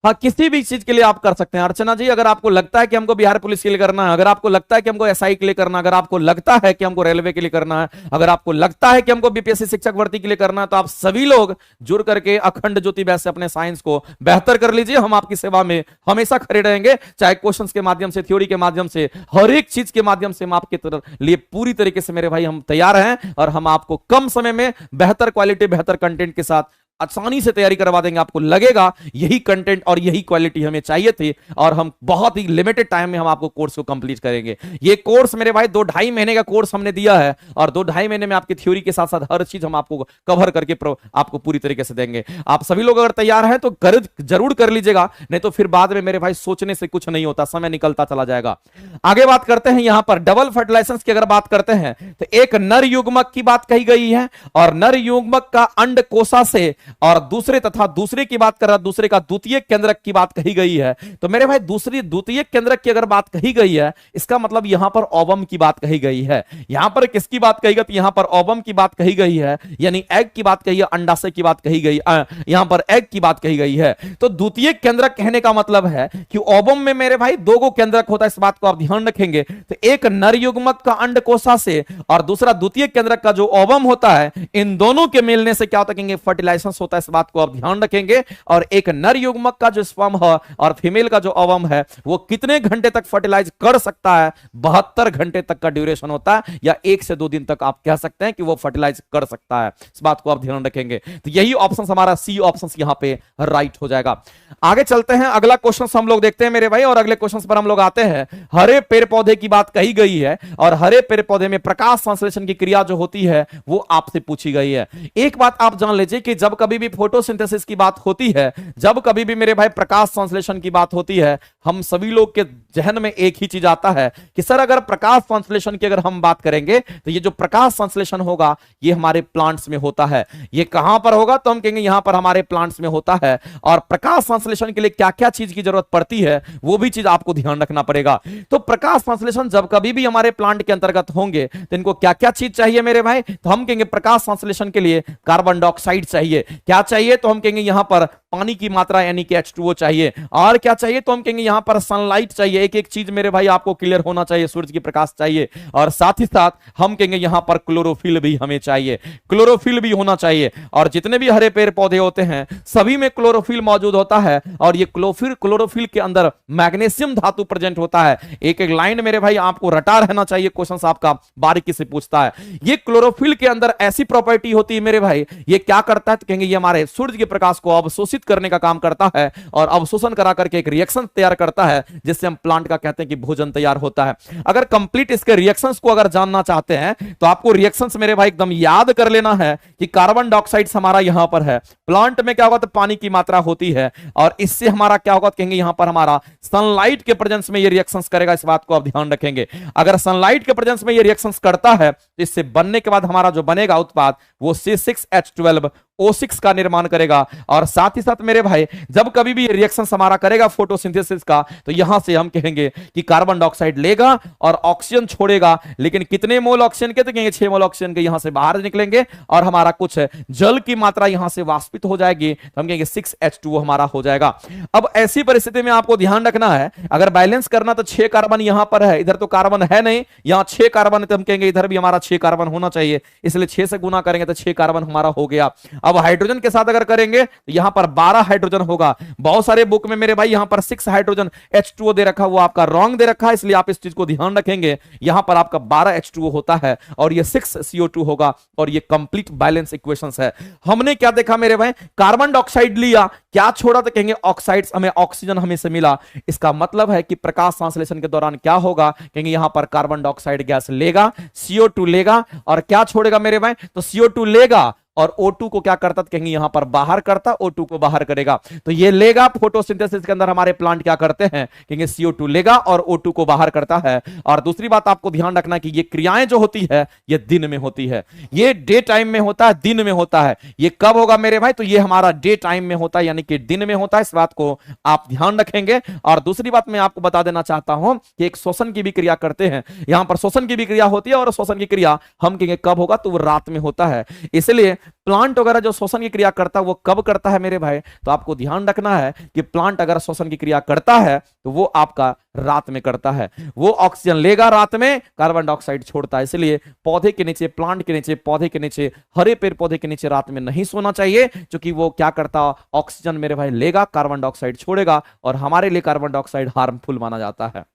हाँ, किसी भी चीज के लिए आप कर सकते हैं। अर्चना जी, अगर आपको लगता है कि हमको बिहार पुलिस के लिए करना है, अगर आपको लगता है कि हमको एसआई के लिए करना है, अगर आपको लगता है कि हमको रेलवे के लिए करना है, अगर आपको लगता है कि हमको बीपीएससी शिक्षक भर्ती के लिए करना है, तो आप सभी लोग जुड़ करके अखंड ज्योति बैच से अपने साइंस को बेहतर कर लीजिए। हम आपकी सेवा में हमेशा खड़े रहेंगे, चाहे क्वेश्चंस के माध्यम से, थ्योरी के माध्यम से, हर एक चीज के माध्यम से हम आपके लिए पूरी तरीके से मेरे भाई हम तैयार हैं, और हम आपको कम समय में बेहतर क्वालिटी, बेहतर कंटेंट के साथ आसानी से तैयारी करवा देंगे। आपको लगेगा यही कंटेंट और यही क्वालिटी हमें चाहिए थी, और हम बहुत ही लिमिटेड टाइम में हम आपको कोर्स को कंप्लीट करेंगे। ये कोर्स मेरे भाई 2-2.5 महीने का कोर्स हमने दिया है, और 2-2.5 महीने में आपकी थ्योरी के साथ साथ हर चीज हम आपको कवर करके आपको पूरी तरीके से देंगे। आप सभी लोग अगर तैयार हैं तो जरूर कर लीजिएगा, नहीं तो फिर बाद में मेरे भाई सोचने से कुछ नहीं होता, समय निकलता चला जाएगा। आगे बात करते हैं यहां पर डबल फर्टिलाइजेशन की अगर बात करते हैं, तो एक नर युग्मक की बात कही गई है, और नर युग्मक का अंडकोशा से, और दूसरे की बात कर रहा, दूसरे का द्वितीय केंद्रक की बात कही गई है। तो मेरे भाई द्वितीय केंद्रक की अगर बात कही गई है, इसका मतलब यहां पर ओवम की बात कही गई है। यहां पर किसकी बात कही गई, तो यहां पर ओवम की बात कही गई है, यानी एग की बात कही है, अंडाशय की बात कही गई, यहां पर एग की बात कही गई है। तो द्वितीय केंद्रक कहने का मतलब है कि ओवम में मेरे भाई दो गो केंद्रक होता है, इस बात को आप ध्यान रखेंगे। तो एक नर युग्मक का अंडकोशा से और दूसरा द्वितीय केंद्रक का जो ओवम होता है, इन दोनों के मिलने से क्या होता है, फर्टिलाइजेशन होता है, इस बात को आप ध्यान रखेंगे। और एक नर युग्मक का जो स्पर्म है और फीमेल का जो ओवम है, वो कितने घंटे तक फर्टिलाइज कर सकता है, 72 घंटे तक का ड्यूरेशन होता है, या 1 से 2 दिन तक आप कह सकते हैं कि वो फर्टिलाइज कर सकता है, इस बात को आप ध्यान रखेंगे। तो यही ऑप्शन हमारा सी ऑप्शन यहां पे राइट हो जाएगा। आगे चलते हैं, अगला क्वेश्चन हम लोग देखते हैं मेरे भाई, और अगले क्वेश्चन पर हम लोग आते हैं। हरे पेड़ पौधे की बात कही गई है, और हरे पेड़ पौधे में प्रकाश संश्लेषण की क्रिया जो होती है वो आपसे पूछी गई है। एक बात आप जान लीजिए कि जब कभी भी फोटोसिंथेसिस की बात होती है, जब कभी भी मेरे भाई प्रकाश संश्लेषण की बात होती है, हम सभी लोग के जहन में एक ही चीज आता है कि सर अगर प्रकाश संश्लेषण की अगर हम बात करेंगे तो ये जो प्रकाश संश्लेषण होगा ये हमारे प्लांट्स में होता है। ये कहां पर होगा? तो हम कहेंगे यहां पर हमारे प्लांट्स में होता है। और प्रकाश संश्लेषण के लिए क्या क्या चीज की जरूरत पड़ती है वो भी चीज आपको ध्यान रखना पड़ेगा। तो प्रकाश संश्लेषण जब कभी भी हमारे प्लांट के अंतर्गत होंगे तो इनको क्या क्या चीज चाहिए मेरे भाई? तो हम कहेंगे प्रकाश संश्लेषण के लिए कार्बन डाइऑक्साइड चाहिए। क्या चाहिए? तो हम कहेंगे यहां पर पानी की मात्रा यानी कि H2O चाहिए। और क्या चाहिए? तो हम कहेंगे यहां पर सनलाइट चाहिए। एक एक चीज मेरे भाई आपको क्लियर होना चाहिए, सूरज की प्रकाश चाहिए। और साथ ही साथ हम कहेंगे यहां पर क्लोरोफिल भी हमें चाहिए, क्लोरोफिल भी होना चाहिए। और जितने भी हरे पेड़ पौधे होते हैं सभी में क्लोरोफिल मौजूद होता है। और ये क्लोरोफिल के अंदर मैग्नीशियम धातु प्रेजेंट होता है। एक एक लाइन मेरे भाई आपको रटा रहना चाहिए, क्वेश्चन आपका बारीकी से पूछता है। ये क्लोरोफिल के अंदर ऐसी प्रॉपर्टी होती है मेरे भाई, ये क्या करता है? तो कहेंगे ये हमारे सूरज के प्रकाश को अवशोषित करने का काम करता है और अवशोषण करा करके एक रिएक्शन तैयार करता है जिससे हम प्लांट का कहते हैं कि भोजन तैयार होता है। अगर कंप्लीट इसके रिएक्शंस को अगर जानना चाहते हैं तो आपको रिएक्शंस मेरे भाई एकदम याद कर लेना है कि कार्बन डाइऑक्साइड हमारा यहां पर है। प्लांट में क्या होगा? तो पानी की मात्रा होती है और इससे हमारा क्या होगा? कहेंगे यहां पर हमारा सनलाइट के प्रेजेंस में ये रिएक्शंस करेगा। इस बात को आप ध्यान रखेंगे। अगर सनलाइट के प्रेजेंस में ये रिएक्शंस करता है तो इससे बनने के बाद हमारा जो बनेगा उत्पाद वो C6H12O6 का निर्माण करेगा। और साथ ही साथ मेरे भाई जब कभी भी रिएक्शन हमारा करेगा फोटोसिंथेसिस का तो यहां से हम कहेंगे कि कार्बन डाइऑक्साइड लेगा और ऑक्सीजन छोड़ेगा। लेकिन कितने मोल ऑक्सीजन के? तो कहेंगे 6 मोल ऑक्सीजन के यहां से बाहर निकलेंगे और हमारा कुछ जल की मात्रा यहां से वाष्पित हो जाएगी तो हम कहेंगे 6H2O हमारा हो जाएगा। अब ऐसी परिस्थिति में आपको ध्यान रखना है, अगर बैलेंस करना तो 6 कार्बन यहां पर है, इधर तो कार्बन है नहीं, यहां 6 कार्बन है तो हम कहेंगे इधर भी हमारा 6 कार्बन होना चाहिए, इसलिए 6 से गुना करेंगे तो 6 कार्बन हमारा हो गया। अब हाइड्रोजन के साथ अगर करेंगे तो यहां पर 12 हाइड्रोजन होगा। बहुत सारे बुक में मेरे भाई यहां पर 6 हाइड्रोजन H2O दे रखा, वो आपका रॉन्ग दे रखा है, इसलिए आप इस चीज को ध्यान रखेंगे। यहां पर आपका 12 H2O होता है और ये 6 CO2 होगा और ये कंप्लीट बैलेंस इक्वेशंस है। हमने क्या देखा मेरे भाई? कार्बन डाइऑक्साइड लिया, क्या छोड़ा? तो कहेंगे ऑक्साइड्स, हमें ऑक्सीजन हमें से मिला। इसका मतलब है कि प्रकाश संश्लेषण के दौरान क्या होगा? कहेंगे यहां पर कार्बन डाइऑक्साइड गैस लेगा, CO2 लेगा और क्या छोड़ेगा मेरे भाई? तो CO2 लेगा और O2 को क्या करता? तो कहेंगे यहां पर बाहर करता, O2 को बाहर करेगा। तो ये लेगा, फोटोसिंथेसिस के अंदर हमारे प्लांट क्या करते हैं? कहेंगे CO2 लेगा और O2 को बाहर करता है। और दूसरी बात आपको ध्यान रखना कि ये क्रियाएं जो होती है ये दिन में होती है, ये डे टाइम में होता है, दिन में होता है। ये कब होगा मेरे भाई? तो ये हमारा डे टाइम में होता है, यानी कि दिन में होता है। इस बात को आप ध्यान रखेंगे। और दूसरी बात मैं आपको बता देना चाहता हूं कि एक श्वसन की भी क्रिया करते हैं, यहां पर श्वसन की भी क्रिया होती है और श्वसन की क्रिया हम कहेंगे कब होगा? तो वो रात में होता है। इसलिए प्लांट वगैरह जो श्वसन की क्रिया करता है वो कब करता है मेरे भाई? तो आपको ध्यान रखना है कि प्लांट अगर श्वसन की क्रिया करता है तो वो आपका रात में करता है। वो ऑक्सीजन लेगा रात में, कार्बन डाइऑक्साइड छोड़ता है। इसलिए पौधे के नीचे, प्लांट के नीचे, पौधे के नीचे, हरे पेड़ पौधे के नीचे रात में नहीं सोना चाहिए, क्योंकि वो क्या करता? ऑक्सीजन मेरे भाई लेगा, कार्बन डाइऑक्साइड छोड़ेगा और हमारे लिए कार्बन डाइऑक्साइड हार्मफुल माना जाता है।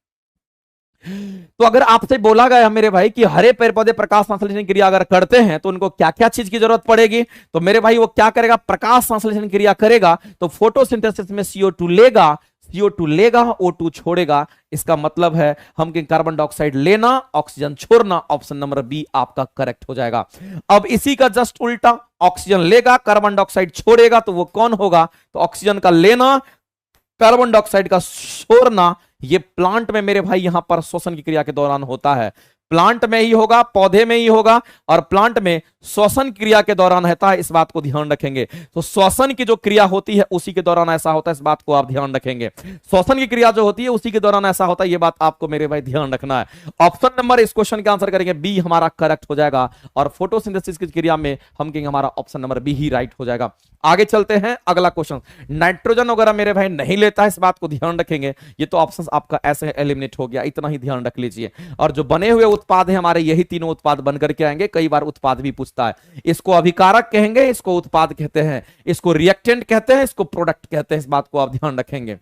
तो अगर आपसे बोला गया मेरे भाई कि हरे पेड़ पौधे प्रकाश संश्लेषण क्रिया अगर करते हैं तो उनको क्या क्या चीज की जरूरत पड़ेगी, तो मेरे भाई वो क्या करेगा? प्रकाश संश्लेषण क्रिया करेगा तो फोटोसिंथेसिस में CO2 लेगा, CO2 लेगा, O2 छोड़ेगा। इसका मतलब है हम के कार्बन डाइऑक्साइड लेना, ऑक्सीजन छोड़ना। ऑप्शन नंबर बी आपका करेक्ट हो जाएगा। अब इसी का जस्ट उल्टा, ऑक्सीजन लेगा, कार्बन डाइऑक्साइड छोड़ेगा तो वो कौन होगा? तो ऑक्सीजन का लेना, कार्बन डाइऑक्साइड का छोड़ना, ये प्लांट में मेरे भाई यहां पर श्वसन की क्रिया के दौरान होता है। प्लांट में ही होगा, पौधे में ही होगा और प्लांट में श्वसन क्रिया के दौरान होता है। इस बात को ध्यान रखेंगे। तो श्वसन की जो क्रिया होती है उसी के दौरान ऐसा होता है, इस बात को आप ध्यान रखेंगे। श्वसन की क्रिया जो होती है उसी के दौरान ऐसा होता है, ये बात आपको मेरे भाई ध्यान रखना है। ऑप्शन नंबर इस क्वेश्चन का आंसर करेंगे बी हमारा करेक्ट हो जाएगा और फोटोसिंथेसिस की क्रिया में हम कहेंगे हमारा ऑप्शन नंबर बी ही राइट हो जाएगा। आगे चलते हैं, अगला क्वेश्चन। नाइट्रोजन वगैरह मेरे भाई नहीं लेता है, इस बात को ध्यान रखेंगे। ये तो ऑप्शन आपका ऐसे एलिमिनेट हो गया, इतना ही ध्यान रख लीजिए। और जो बने हुए उत्पाद है हमारे, यही तीनों उत्पाद बनकर के आएंगे। कई बार उत्पाद भी पूछता है। इसको अभिकारक कहेंगे, इसको उत्पाद कहते हैं, इसको रिएक्टेंट कहते हैं, इसको प्रोडक्ट कहते हैं। इस बात को आप ध्यान रखेंगे।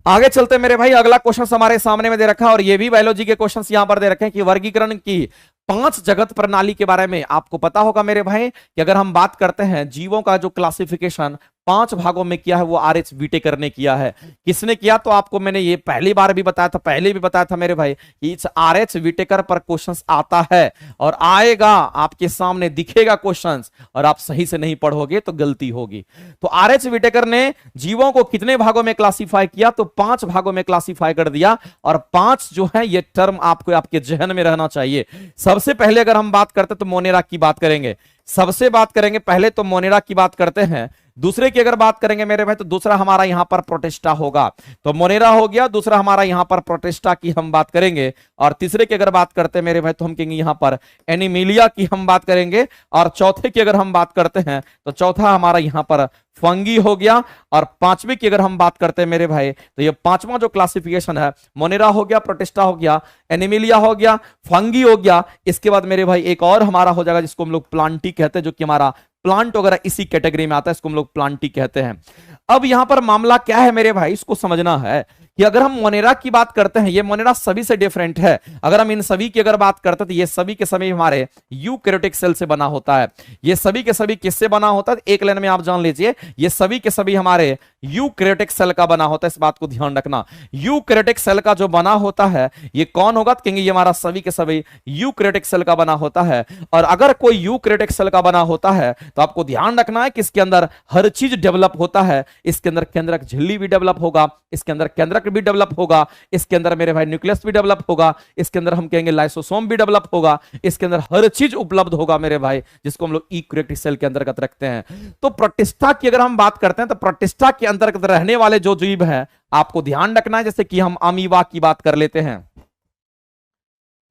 आगे चलते मेरे भाई, अगला क्वेश्चन हमारे सामने में दे रखा है और ये भी बायोलॉजी के क्वेश्चंस यहां पर दे रखे हैं कि वर्गीकरण की 5 जगत प्रणाली के बारे में आपको पता होगा मेरे भाई कि अगर हम बात करते हैं जीवों का जो क्लासिफिकेशन 5 भागों में किया है वो आर.एच. व्हिटेकर ने किया है। किसने किया? तो आपको मैंने ये पहली बार भी बताया था, पहले भी बताया था मेरे भाई, इस आर.एच. व्हिटेकर पर क्वेश्चंस आता है और आएगा, आपके सामने दिखेगा क्वेश्चंस, और आप सही से नहीं पढ़ोगे तो गलती होगी। तो आर.एच. व्हिटेकर ने जीवों को कितने भागों में क्लासिफाई किया? तो 5 भागों में क्लासिफाई कर दिया। और 5 जो है ये टर्म आपको आपके जहन में रहना चाहिए। सबसे पहले अगर हम बात करते तो मोनेरा की बात करेंगे, सबसे बात करेंगे पहले तो मोनेरा की बात करते हैं। दूसरे की अगर बात करेंगे मेरे भाई तो दूसरा हमारा यहां पर प्रोटेस्टा होगा। तो मोनेरा हो गया, दूसरा हमारा यहां पर प्रोटेस्टा की हम बात करेंगे। और तीसरे की अगर बात करते हैं मेरे भाई तो हम कहेंगे यहां पर एनिमिलिया की हम बात करेंगे। और चौथे की अगर हम बात करते हैं तो चौथा हमारा यहां पर फंगी हो गया। और पांचवी की अगर हम बात करते हैं मेरे भाई तो ये पांचवा जो क्लासिफिकेशन है, मोनेरा हो गया, प्रोटेस्टा हो गया, एनिमिलिया हो गया, फंगी हो गया। इसके बाद मेरे भाई एक और हमारा हो जाएगा जिसको हम लोग प्लांटी कहते हैं, जो कि हमारा प्लांट वगैरह इसी कैटेगरी में आता है, इसको हम लोग प्लांटी कहते हैं। अब यहां पर मामला क्या है मेरे भाई, इसको समझना है कि अगर हम मोनेरा की बात करते हैं, ये मोनेरा सभी से डिफरेंट है। अगर हम इन सभी की अगर बात करते हैं तो ये सभी के सभी हमारे यूकैरियोटिक सेल से बना होता है। ये सभी के सभी किससे बना होता है? एक लाइन में आप जान लीजिए, ये सभी के सभी हमारे यूकैरियोटिक सेल का बना होता है। इस बात को ध्यान रखना, यूकैरियोटिक सेल का जो बना होता है ये कौन होगा? तो कहेंगे ये हमारा सभी के सभी यूकैरियोटिक सेल का बना होता है। और अगर कोई यूकैरियोटिक सेल का बना होता है तो आपको ध्यान रखना है कि इसके अंदर हर चीज डेवलप होता है। इसके अंदर केंद्रक झिल्ली भी डेवलप होगा, इसके अंदर केंद्रक भी डेवलप होगा, इसके अंदर मेरे भाई न्यूक्लियस भी डेवलप होगा, इसके अंदर हम कहेंगे लाइसोसोम भी डेवलप होगा, इसके अंदर हर चीज उपलब्ध होगा मेरे भाई, जिसको हम लोग यूकैरियोटिक सेल के अंतर्गत रखते हैं। तो प्रोटिस्टा की अगर हम बात करते हैं तो प्रोटिस्टा के अंतर्गत रहने वाले जो जीव हैं आपको ध्यान रखना है, जैसे कि हम अमीबा की बात कर लेते हैं,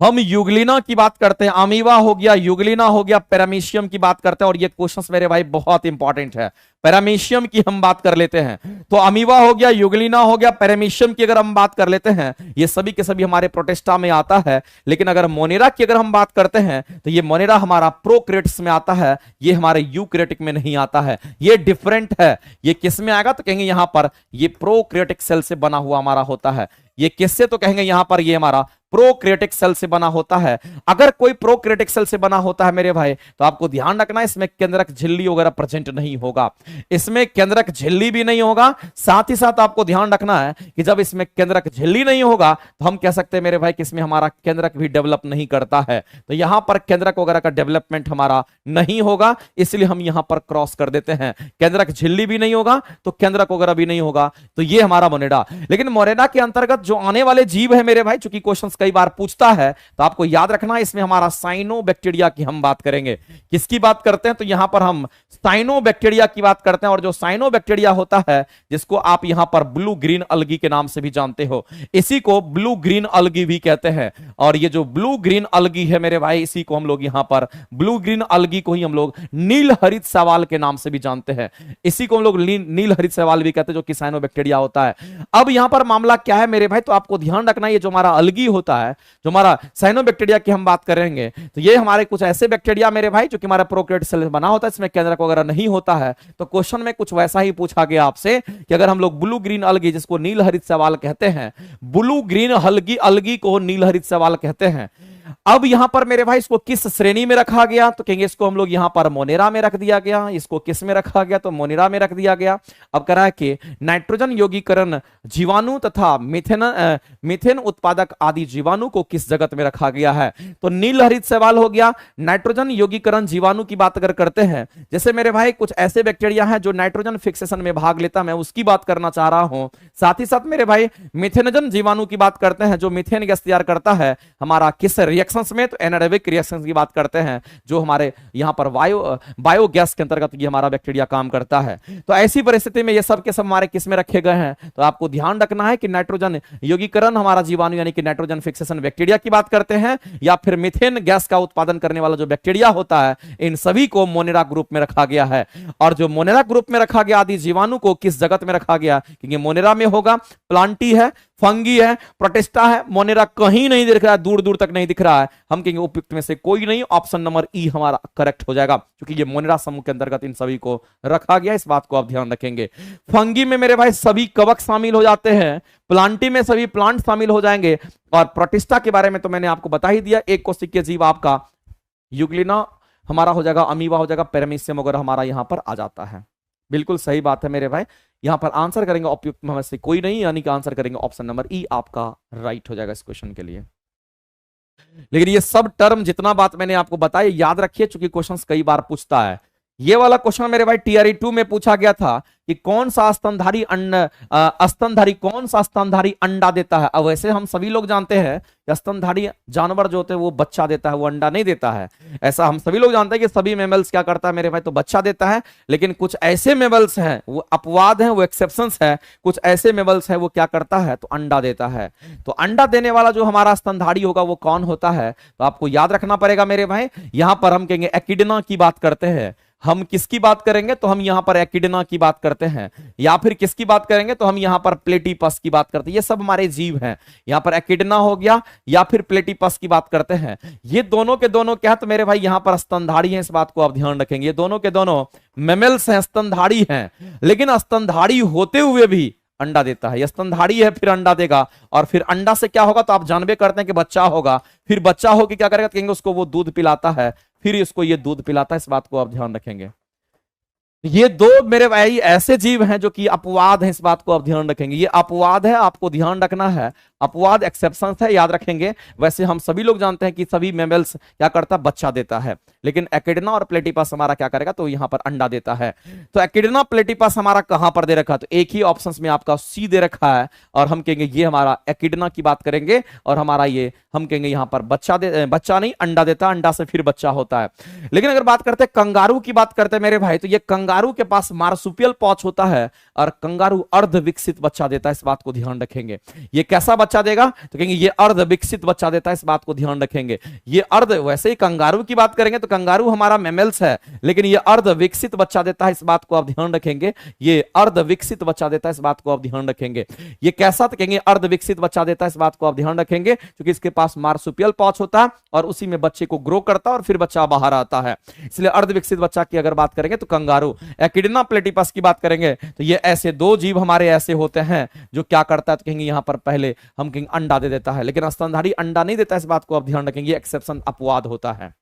हम यूग्लिना की बात करते हैं, अमीबा हो गया, यूग्लिना हो गया, पैरामीशियम की बात करते हैं। और ये क्वेश्चंस मेरे भाई बहुत इंपॉर्टेंट है। पैरामीशियम की हम बात कर लेते हैं तो अमीबा हो गया, यूग्लिना हो गया, पैरामीशियम की अगर हम बात कर लेते हैं ये सभी के सभी हमारे प्रोटेस्टा में आता है। लेकिन अगर मोनेरा की अगर हम बात करते हैं तो ये मोनेरा हमारा प्रोकैरियोट्स में आता है, ये हमारे यूकैरियोटिक में नहीं आता है, ये डिफरेंट है। ये किस में आएगा? तो कहेंगे यहां पर ये प्रोकैरियोटिक सेल से बना हुआ हमारा होता है। ये किससे? तो कहेंगे यहां पर ये हमारा प्रोकैरियोटिक सेल से बना होता है। अगर कोई प्रोकैरियोटिक सेल से बना होता है मेरे भाई तो आपको ध्यान रखना इसमें केंद्रक झिल्ली वगैरह प्रेजेंट नहीं होगा, इसमें केंद्रक झिल्ली भी नहीं होगा। साथ ही साथ आपको ध्यान रखना है कि जब इसमें केंद्रक झिल्ली नहीं होगा तो हम कह सकते हैं मेरे भाई कि इसमें हमारा केंद्रक भी डेवलप नहीं करता है। तो यहां पर केंद्रक वगैरह का डेवलपमेंट हमारा नहीं होगा, इसलिए हम यहां पर क्रॉस कर देते हैं। केंद्रक झिल्ली भी नहीं होगा तो केंद्रक वगैरह भी नहीं होगा, तो ये हमारा मोनेरा। लेकिन मोनेरा के अंतर्गत जो आने वाले जीव है मेरे भाई, चूंकि क्वेश्चन कई बार पूछता है तो आपको याद रखना इसमें हमारा साइनोबैक्टीरिया की हम बात करेंगे। किसकी बात करते हैं? तो यहां पर हम साइनोबैक्टीरिया की बात करते हैं। और जो साइनोबैक्टीरिया होता है जिसको आप यहां पर ब्लू ग्रीन अलगी के नाम से भी जानते हो, इसी को ब्लू ग्रीन अलगी भी कहते हैं। और ये जो ब्लू ग्रीन अलगी है मेरे भाई, इसी को हम लोग यहां पर ब्लू ग्रीन अलगी को ही हम लोग नील हरित शैवाल के नाम से भी जानते हैं। इसी को हम लोग नील हरित शैवाल भी कहते हैं, जो कि साइनोबैक्टीरिया होता है। अब यहां पर मामला क्या है मेरे भाई, तो आपको ध्यान रखना ये जो हमारा अलगी होता है, जो हमारा साइनोबैक्टीरिया की हम बात करेंगे, तो ये हमारे कुछ ऐसे बैक्टीरिया मेरे भाई जो कि हमारा प्रोकैरियोटिक सेल बना होता है, इसमें केंद्रक वगैरह नहीं होता है। तो क्वेश्चन में कुछ वैसा ही पूछा गया आपसे कि अगर हम लोग ब्लू ग्रीन अलगी, जिसको नील हरित शैवाल कहते हैं, ब्लू ग्रीन अलगी को नील हरित शैवाल कहते हैं, अब यहां पर मेरे भाई इसको किस श्रेणी में रखा गया? तो कहेंगे इसको हम लोग यहां पर मोनेरा में रख दिया गया। इसको किस में रखा गया? तो मोनेरा में रख दिया गया। अब कह रहा है कि नाइट्रोजन यौगीकरण जीवाणु तथा मीथेन उत्पादक आदि जीवाणु को किस जगत में रखा गया है? तो नील हरित शैवाल हो गया। नाइट्रोजन यौगीकरण जीवाणु की बात अगर करते हैं, जैसे मेरे भाई कुछ ऐसे बैक्टीरिया हैं जो नाइट्रोजन फिक्सेशन में भाग लेता, मैं उसकी बात करना चाह रहा हूं। साथ ही साथ मेरे भाई मिथेनजन जीवाणु की बात करते हैं, जो मीथेन गैस तैयार करता है हमारा किस रिएक्शंस में? तो एनारोबिक रिएक्शंस की बात करते हैं, जो हमारे यहां पर बायोगैस के अंतर्गत ये हमारा बैक्टीरिया काम करता है। तो ऐसी परिस्थिति में ये सब के सब हमारे किस में रखे गए हैं? तो आपको ध्यान रखना है कि नाइट्रोजन यौगीकरण हमारा जीवाणु यानी कि नाइट्रोजन फिक्सेशन बैक्टीरिया की बात करते हैं, या फिर मीथेन गैस का उत्पादन करने वाला जो बैक्टीरिया होता है, इन सभी को मोनेरा ग्रुप में रखा गया है। और जो मोनेरा ग्रुप में रखा गया आदि जीवाणु को किस जगत में रखा गया? क्योंकि मोनेरा में होगा, प्लांटी है, फंगी है, प्रोटिस्टा है, मोनेरा कहीं नहीं दिख रहा है, दूर दूर तक नहीं दिख रहा है। हम कहेंगे उपयुक्त में से कोई नहीं, ऑप्शन नंबर ई हमारा करेक्ट हो जाएगा, क्योंकि ये मोनेरा समूह के अंतर्गत इन सभी को रखा गया। इस बात को आप ध्यान रखेंगे। फंगी में मेरे भाई सभी कवक शामिल हो जाते हैं, प्लांटी में सभी प्लांट शामिल हो जाएंगे, और प्रोटिस्टा के बारे में तो मैंने आपको बता ही दिया। एक कोशिकीय जीव आपका यूग्लिना हमारा हो जाएगा, अमीबा हो जाएगा, पैरामीशियम वगैरह हमारा यहां पर आ जाता है। बिल्कुल सही बात है मेरे भाई। यहां पर आंसर करेंगे उपयुक्त में से कोई नहीं, यानी कि आंसर करेंगे ऑप्शन नंबर ई आपका राइट हो जाएगा इस क्वेश्चन के लिए। लेकिन ये सब टर्म जितना बात मैंने आपको बताया याद रखिए, चूंकि क्वेश्चंस कई बार पूछता है। ये वाला क्वेश्चन मेरे भाई टीआरई 2 में पूछा गया था कि कौन सा स्तनधारी कौन सा स्तनधारी अंडा देता है। अब वैसे हम सभी लोग जानते हैं कि स्तनधारी जानवर जो होते हैं वो बच्चा देता है, वो अंडा नहीं देता है। ऐसा हम सभी लोग जानते हैं कि सभी मेमल्स क्या करता है मेरे भाई, तो बच्चा देता है। लेकिन कुछ ऐसे मेमल्स हैं, वो अपवाद हैं, वो एक्सेप्शंस है, कुछ ऐसे मेमल्स हैं वो क्या करता है, तो अंडा देता है। तो अंडा देने वाला जो हमारा स्तनधारी होगा वो कौन होता है, तो आपको याद रखना पड़ेगा मेरे भाई। यहां पर हम कहेंगे एकिडना की बात करते हैं। हम किसकी बात करेंगे, तो हम यहां पर एकिडना की बात करते हैं। या फिर किसकी बात करेंगे, तो हम यहां पर प्लेटिपस की बात करते हैं। ये सब हमारे जीव हैं। यहां पर एकिडना हो गया या फिर प्लेटिपस की बात करते हैं। ये दोनों के दोनों क्या है, तो मेरे भाई यहां पर स्तनधारी हैं, इस बात को आप ध्यान रखेंगे। ये दोनों के दोनों मेमल्स हैं, स्तनधारी हैं। लेकिन स्तनधारी होते हुए भी अंडा देता है। ये स्तनधारी है फिर अंडा देगा, और फिर अंडा से क्या होगा, तो आप जानबे करते हैं कि बच्चा होगा। फिर बच्चा होकर क्या करेगा, कहेंगे उसको वो दूध पिलाता है, फिर इसको ये दूध पिलाता है। इस बात को आप ध्यान रखेंगे। ये दो मेरे भाई ऐसे जीव हैं जो कि अपवाद हैं, इस बात को आप ध्यान रखेंगे। ये अपवाद है, आपको ध्यान रखना है। अपवाद एक्सेप्शन है, याद रखेंगे। वैसे हम सभी लोग जानते हैं कि सभी मेमल्स क्या करता है, बच्चा देता है। लेकिन एकिडना और प्लेटिपस हमारा क्या करेगा, तो यहां पर अंडा देता है। तो एकिडना प्लेटिपस हमारा कहां पर दे रखा है, तो एक ही ऑप्शन में आपका सी दे रखा है। और हम कहेंगे ये हमारा एकिडना की बात करेंगे, और हमारा ये हम कहेंगे यहां पर बच्चा नहीं, अंडा देता, अंडा से फिर बच्चा होता है। लेकिन अगर बात करते हैं कंगारू की बात करते हैं मेरे भाई, तो ये कंगारू के पास मार्सुपियल पॉच होता है, और कंगारू अर्ध विकसित बच्चा देता है। इस बात को ध्यान रखेंगे। ये कैसा बच्चा देगा, तो कहेंगे ये अर्ध विकसित बच्चा देता है। इस बात को ध्यान रखेंगे। ये अर्ध, वैसे ही कंगारू की बात करेंगे तो कंगारू हमारा मेमल्स है, लेकिन ये अर्ध विकसित बच्चा देता है। इस बात को आप ध्यान रखेंगे। ये अर्ध विकसित बच्चा देता है, इस बात को आप ध्यान रखेंगे। ये कैसा, तो कहेंगे अर्ध विकसित बच्चा देता है। इस बात को आप ध्यान रखेंगे, क्योंकि इसके पास मार्सुपियल पॉच होता है और उसी में बच्चे को ग्रो करता है और फिर बच्चा बाहर आता है। इसलिए अर्ध विकसित बच्चा की अगर बात करेंगे तो कंगारू। एकिडना प्लेटिपस की बात करेंगे तो ये ऐसे दो जीव हमारे ऐसे होते हैं जो क्या करता है, तो कहेंगे यहां पर पहले हम कहेंगे अंडा दे देता है, लेकिन स्तनधारी अंडा नहीं देता। इस बात को आप ध्यान रखेंगे, एक्सेप्शन अपवाद होता है।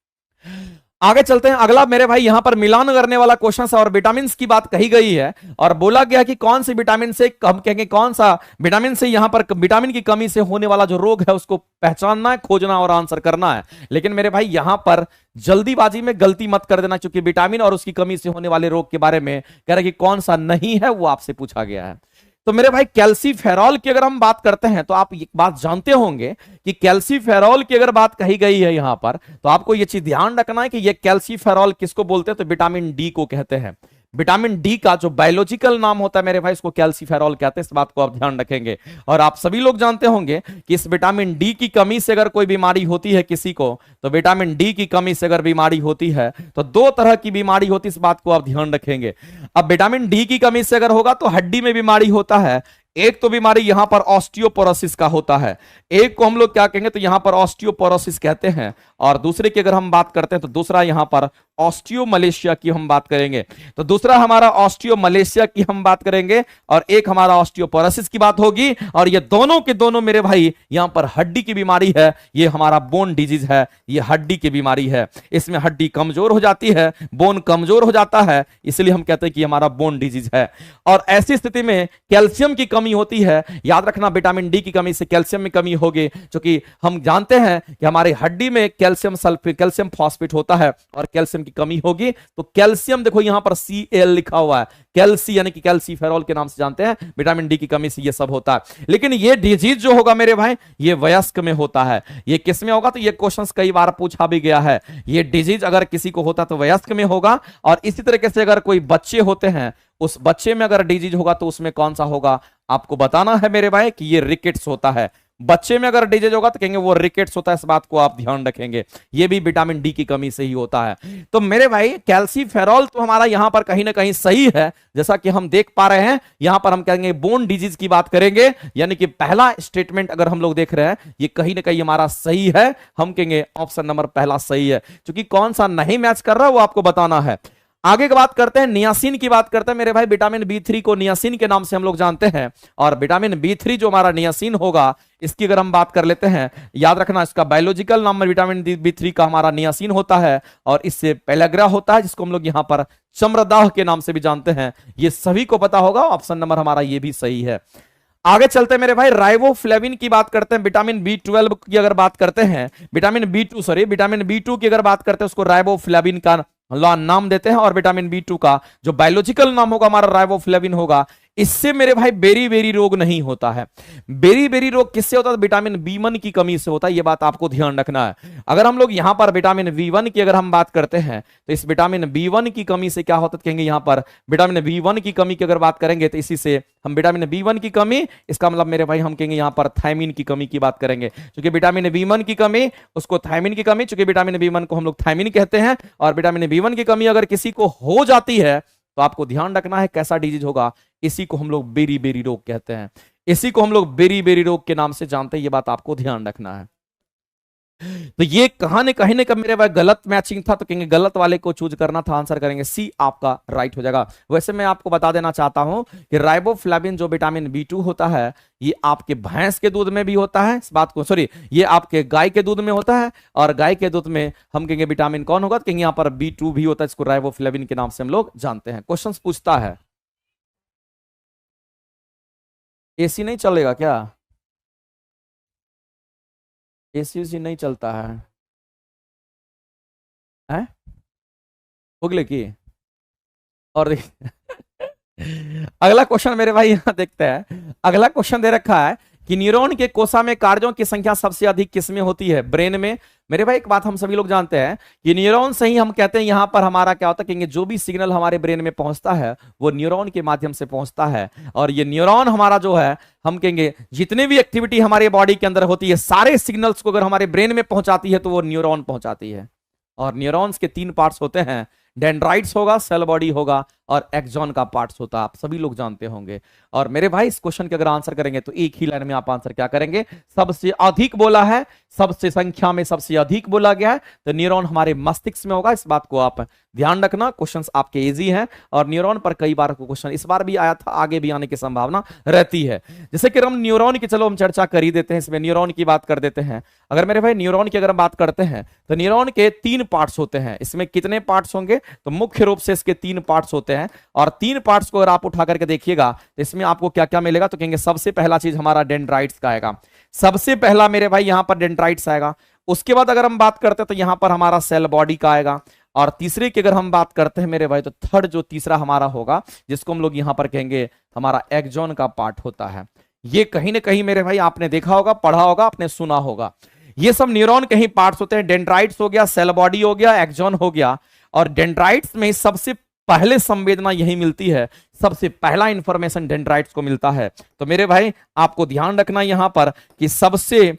आगे चलते हैं। अगला मेरे भाई यहां पर मिलान करने वाला क्वेश्चन और विटामिन की बात कही गई है, और बोला गया कि कौन सी विटामिन से, हम कहेंगे कौन सा विटामिन से, यहां पर विटामिन की कमी से होने वाला जो रोग है उसको पहचानना है, खोजना और आंसर करना है। लेकिन मेरे भाई यहां पर जल्दीबाजी में गलती मत कर देना, क्योंकि विटामिन और उसकी कमी से होने वाले रोग के बारे में कह रहे कि कौन सा नहीं है, वो आपसे पूछा गया है। तो मेरे भाई कैल्सीफेरॉल की अगर हम बात करते हैं तो आप एक बात जानते होंगे कि कैल्सीफेरॉल की अगर बात कही गई है यहां पर, तो आपको यह चीज ध्यान रखना है कि यह कैल्सीफेरॉल किसको बोलते हैं, तो विटामिन डी को कहते हैं। विटामिन डी का जो बायोलॉजिकल नाम होता है मेरे भाई, इसको कैल्सीफेरॉल कहते हैं। इस बात को आप ध्यान रखेंगे। और आप सभी लोग जानते होंगे कि इस विटामिन डी की कमी से अगर कोई बीमारी होती है किसी को, तो विटामिन डी की कमी से अगर बीमारी होती है तो दो तरह की बीमारी होती है। इस बात को आप ध्यान रखेंगे। अब विटामिन डी की कमी से अगर होगा तो हड्डी में बीमारी होता है। एक तो बीमारी यहां पर ऑस्टियोपोरोसिस का होता है, एक को हम लोग क्या कहेंगे, तो यहां पर ऑस्टियोपोरोसिस कहते हैं। और दूसरे की अगर हम बात करते हैं तो दूसरा यहां पर ऑस्टियोमलेशिया की हम बात करेंगे। तो दूसरा हमारा ऑस्टियोमलेशिया की हम बात करेंगे, और एक हमारा ऑस्टियोपोरोसिस की बात होगी। और ये दोनों के दोनों मेरे भाई यहां पर हड्डी की बीमारी है। ये हमारा बोन डिजीज है, ये हड्डी की बीमारी है। इसमें हड्डी कमजोर हो जाती है, बोन कमजोर हो जाता है, इसलिए हम कहते हैं कि हमारा बोन डिजीज है। और ऐसी स्थिति में कैल्शियम की कमी होती है। याद रखना, विटामिन डी की कमी से कैल्शियम में कमी होगी, क्योंकि हम जानते हैं कि हमारे हड्डी में कैल्शियम सल्फेट, कैल्शियम फॉस्फेट होता है, और कैल्शियम की कमी होगी तो कैल्शियम, देखो यहां पर Cl लिखा हुआ है, कैल्सी यानी कि कैल्सीफेरॉल के नाम से जानते हैं। विटामिन डी की कमी से ये सब होता है। लेकिन ये डिजीज जो होगा मेरे भाई, ये वयस्क में होता है। ये किस में होगा, तो ये क्वेश्चंस कई बार पूछा भी गया है। ये डिजीज अगर किसी को होता तो वयस्क में होगा, और इसी तरीके से अगर कोई बच्चे होते हैं, उस बच्चे में अगर डिजीज होगा तो उसमें कौन सा होगा, आपको बताना है मेरे भाई कि ये रिकेट्स होता है। बच्चे में अगर डिजीज होगा तो कहेंगे वो रिकेट्स होता है। इस बात को आप ध्यान रखेंगे। ये भी विटामिन डी की कमी से ही होता है। तो मेरे भाई कैल्सीफेरॉल तो हमारा यहां पर कहीं ना कहीं सही है, जैसा कि हम देख पा रहे हैं। यहां पर हम कहेंगे बोन डिजीज की बात करेंगे, यानी कि पहला स्टेटमेंट अगर हम लोग देख रहे हैं ये कहीं ना कहीं हमारा सही है। हम कहेंगे ऑप्शन नंबर पहला सही है, क्योंकि कौन सा नहीं मैच कर रहा है वो आपको बताना है। आगे की बात करते हैं, नियासिन की बात करते हैं मेरे भाई। विटामिन बी3 को नियासिन के नाम से हम लोग जानते हैं, और विटामिन बी3 जो हमारा नियासिन होगा, इसकी अगर हम बात कर लेते हैं, याद रखना इसका बायोलॉजिकल नाम में विटामिन बी3 का हमारा नियासिन होता है, और इससे पेलाग्रा होता है, जिसको हम लोग यहां पर चम्रदाह के नाम से भी जानते हैं। ये सभी को पता होगा, ऑप्शन नंबर हमारा ये भी सही है। आगे चलते हैं मेरे भाई, राइबोफ्लेविन की बात करते हैं। विटामिन बी12 की अगर बात करते हैं, विटामिन बी2 की अगर बात करते हैं, उसको राइबोफ्लेविन का नाम देते हैं, और विटामिन बी2 का जो बायोलॉजिकल नाम होगा हमारा राइबोफ्लेविन होगा। इससे मेरे भाई बेरी बेरी रोग नहीं होता है। बेरी बेरी रोग किससे होता है? विटामिन बी1 की कमी से होता है, ये बात आपको ध्यान रखना है। अगर हम लोग यहां पर विटामिन बी1 की अगर हम बात करते हैं, तो इस विटामिन बी1 की कमी से क्या होता है, कहेंगे यहां पर विटामिन बी1 की कमी की अगर बात करेंगे, तो इसी से हम विटामिन बी1 की कमी, इसका मतलब मेरे भाई हम कहेंगे यहां पर थायमिन की कमी की बात करेंगे, क्योंकि विटामिन बी1 की कमी, उसको थायमिन की कमी, क्योंकि विटामिन बी1 को हम लोग थायमिन कहते हैं, और विटामिन बी1 की कमी अगर किसी को हो जाती है, तो आपको ध्यान रखना है कैसा डिजीज होगा, इसी को हम लोग बेरी बेरी रोग कहते हैं, इसी को हम लोग बेरी बेरी रोग के नाम से जानते हैं, ये बात आपको ध्यान रखना है। तो ये कहीं ना मेरे भाई गलत मैचिंग था, तो कहेंगे गलत वाले को चूज करना था, आंसर करेंगे सी, आपका राइट हो जाएगा। वैसे मैं आपको बता देना चाहता हूं कि राइबोफ्लेविन जो विटामिन बी2 होता है, ये आपके भैंस के दूध में भी होता है, इस बात को सॉरी, ये आपके गाय के दूध में होता है, और गाय के दूध में हम कहेंगे विटामिन कौन होगा, तो कहेंगे यहां पर बी2 भी होता है, इसको राइबोफ्लेविन के नाम से हम लोग जानते हैं। क्वेश्चन पूछता है, एसी नहीं चलेगा क्या? एसी उसी नहीं चलता है, हैं? उगले की और अगला क्वेश्चन मेरे भाई यहां देखते हैं। अगला क्वेश्चन दे रखा है कि न्यूरॉन के कोशा में कार्यों की संख्या सबसे अधिक किसमें होती है? ब्रेन में। मेरे भाई एक बात हम सभी लोग जानते हैं कि न्यूरॉन से ही हम कहते हैं यहां पर हमारा क्या होता है, कहेंगे जो भी सिग्नल हमारे ब्रेन में पहुंचता है वो न्यूरॉन के माध्यम से पहुंचता है, और ये न्यूरॉन हमारा जो है, हम कहेंगे जितनी भी एक्टिविटी हमारे बॉडी के अंदर होती है, सारे सिग्नल्स को अगर हमारे ब्रेन में पहुंचाती है, तो वो न्यूरॉन पहुंचाती है। और न्यूरॉन्स के 3 पार्ट्स होते हैं, डेंड्राइट्स होगा, सेल बॉडी होगा, और एक्सॉन का पार्ट्स होता है, आप सभी लोग जानते होंगे। और मेरे भाई इस क्वेश्चन के अगर आंसर करेंगे, तो एक ही लाइन में आप आंसर क्या करेंगे? सबसे अधिक बोला है, सबसे संख्या में सबसे अधिक बोला गया है, तो न्यूरॉन हमारे मस्तिष्क में होगा, इस बात को आप ध्यान रखना। क्वेश्चंस आपके इजी हैं, और न्यूरॉन पर कई बार क्वेश्चन इस बार भी आया था, आगे भी आने की संभावना रहती है। जैसे कि हम न्यूरॉन की, चलो हम चर्चा कर ही देते हैं, इसमें न्यूरॉन की बात कर देते हैं। अगर मेरे भाई न्यूरॉन की अगर हम बात करते हैं, तो न्यूरॉन के 3 पार्ट्स होते हैं। इसमें कितने पार्ट्स होंगे? तो मुख्य रूप से इसके 3 पार्ट्स होते हैं, और 3 पार्ट्स को अगर आप उठा करके देखिएगा, तो इसमें आपको क्या क्या मिलेगा, तो कहेंगे सबसे पहला चीज हमारा डेंड्राइट्स का आएगा, सबसे पहला मेरे भाई यहां पर डेंड्राइट्स आएगा। उसके बाद अगर हम बात करते हैं, तो यहां पर हमारा सेल बॉडी का आएगा, और तीसरे की अगर हम बात करते हैं मेरे भाई, तो थर्ड जो तीसरा हमारा होगा, जिसको हम लोग यहां पर कहेंगे हमारा एक्सॉन का पार्ट होता है। ये कहीं ना कहीं मेरे भाई आपने देखा होगा, पढ़ा होगा, आपने सुना होगा। ये सब न्यूरॉन के ही पार्ट्स होते हैं। डेंड्राइट्स हो गया, सेल बॉडी हो गया, एक्सॉन हो गया, और डेंड्राइट्स में सबसे पहले संवेदना यही मिलती है, सबसे पहला इंफॉर्मेशन डेंड्राइट्स को मिलता है। तो मेरे भाई आपको ध्यान रखना यहां पर कि सबसे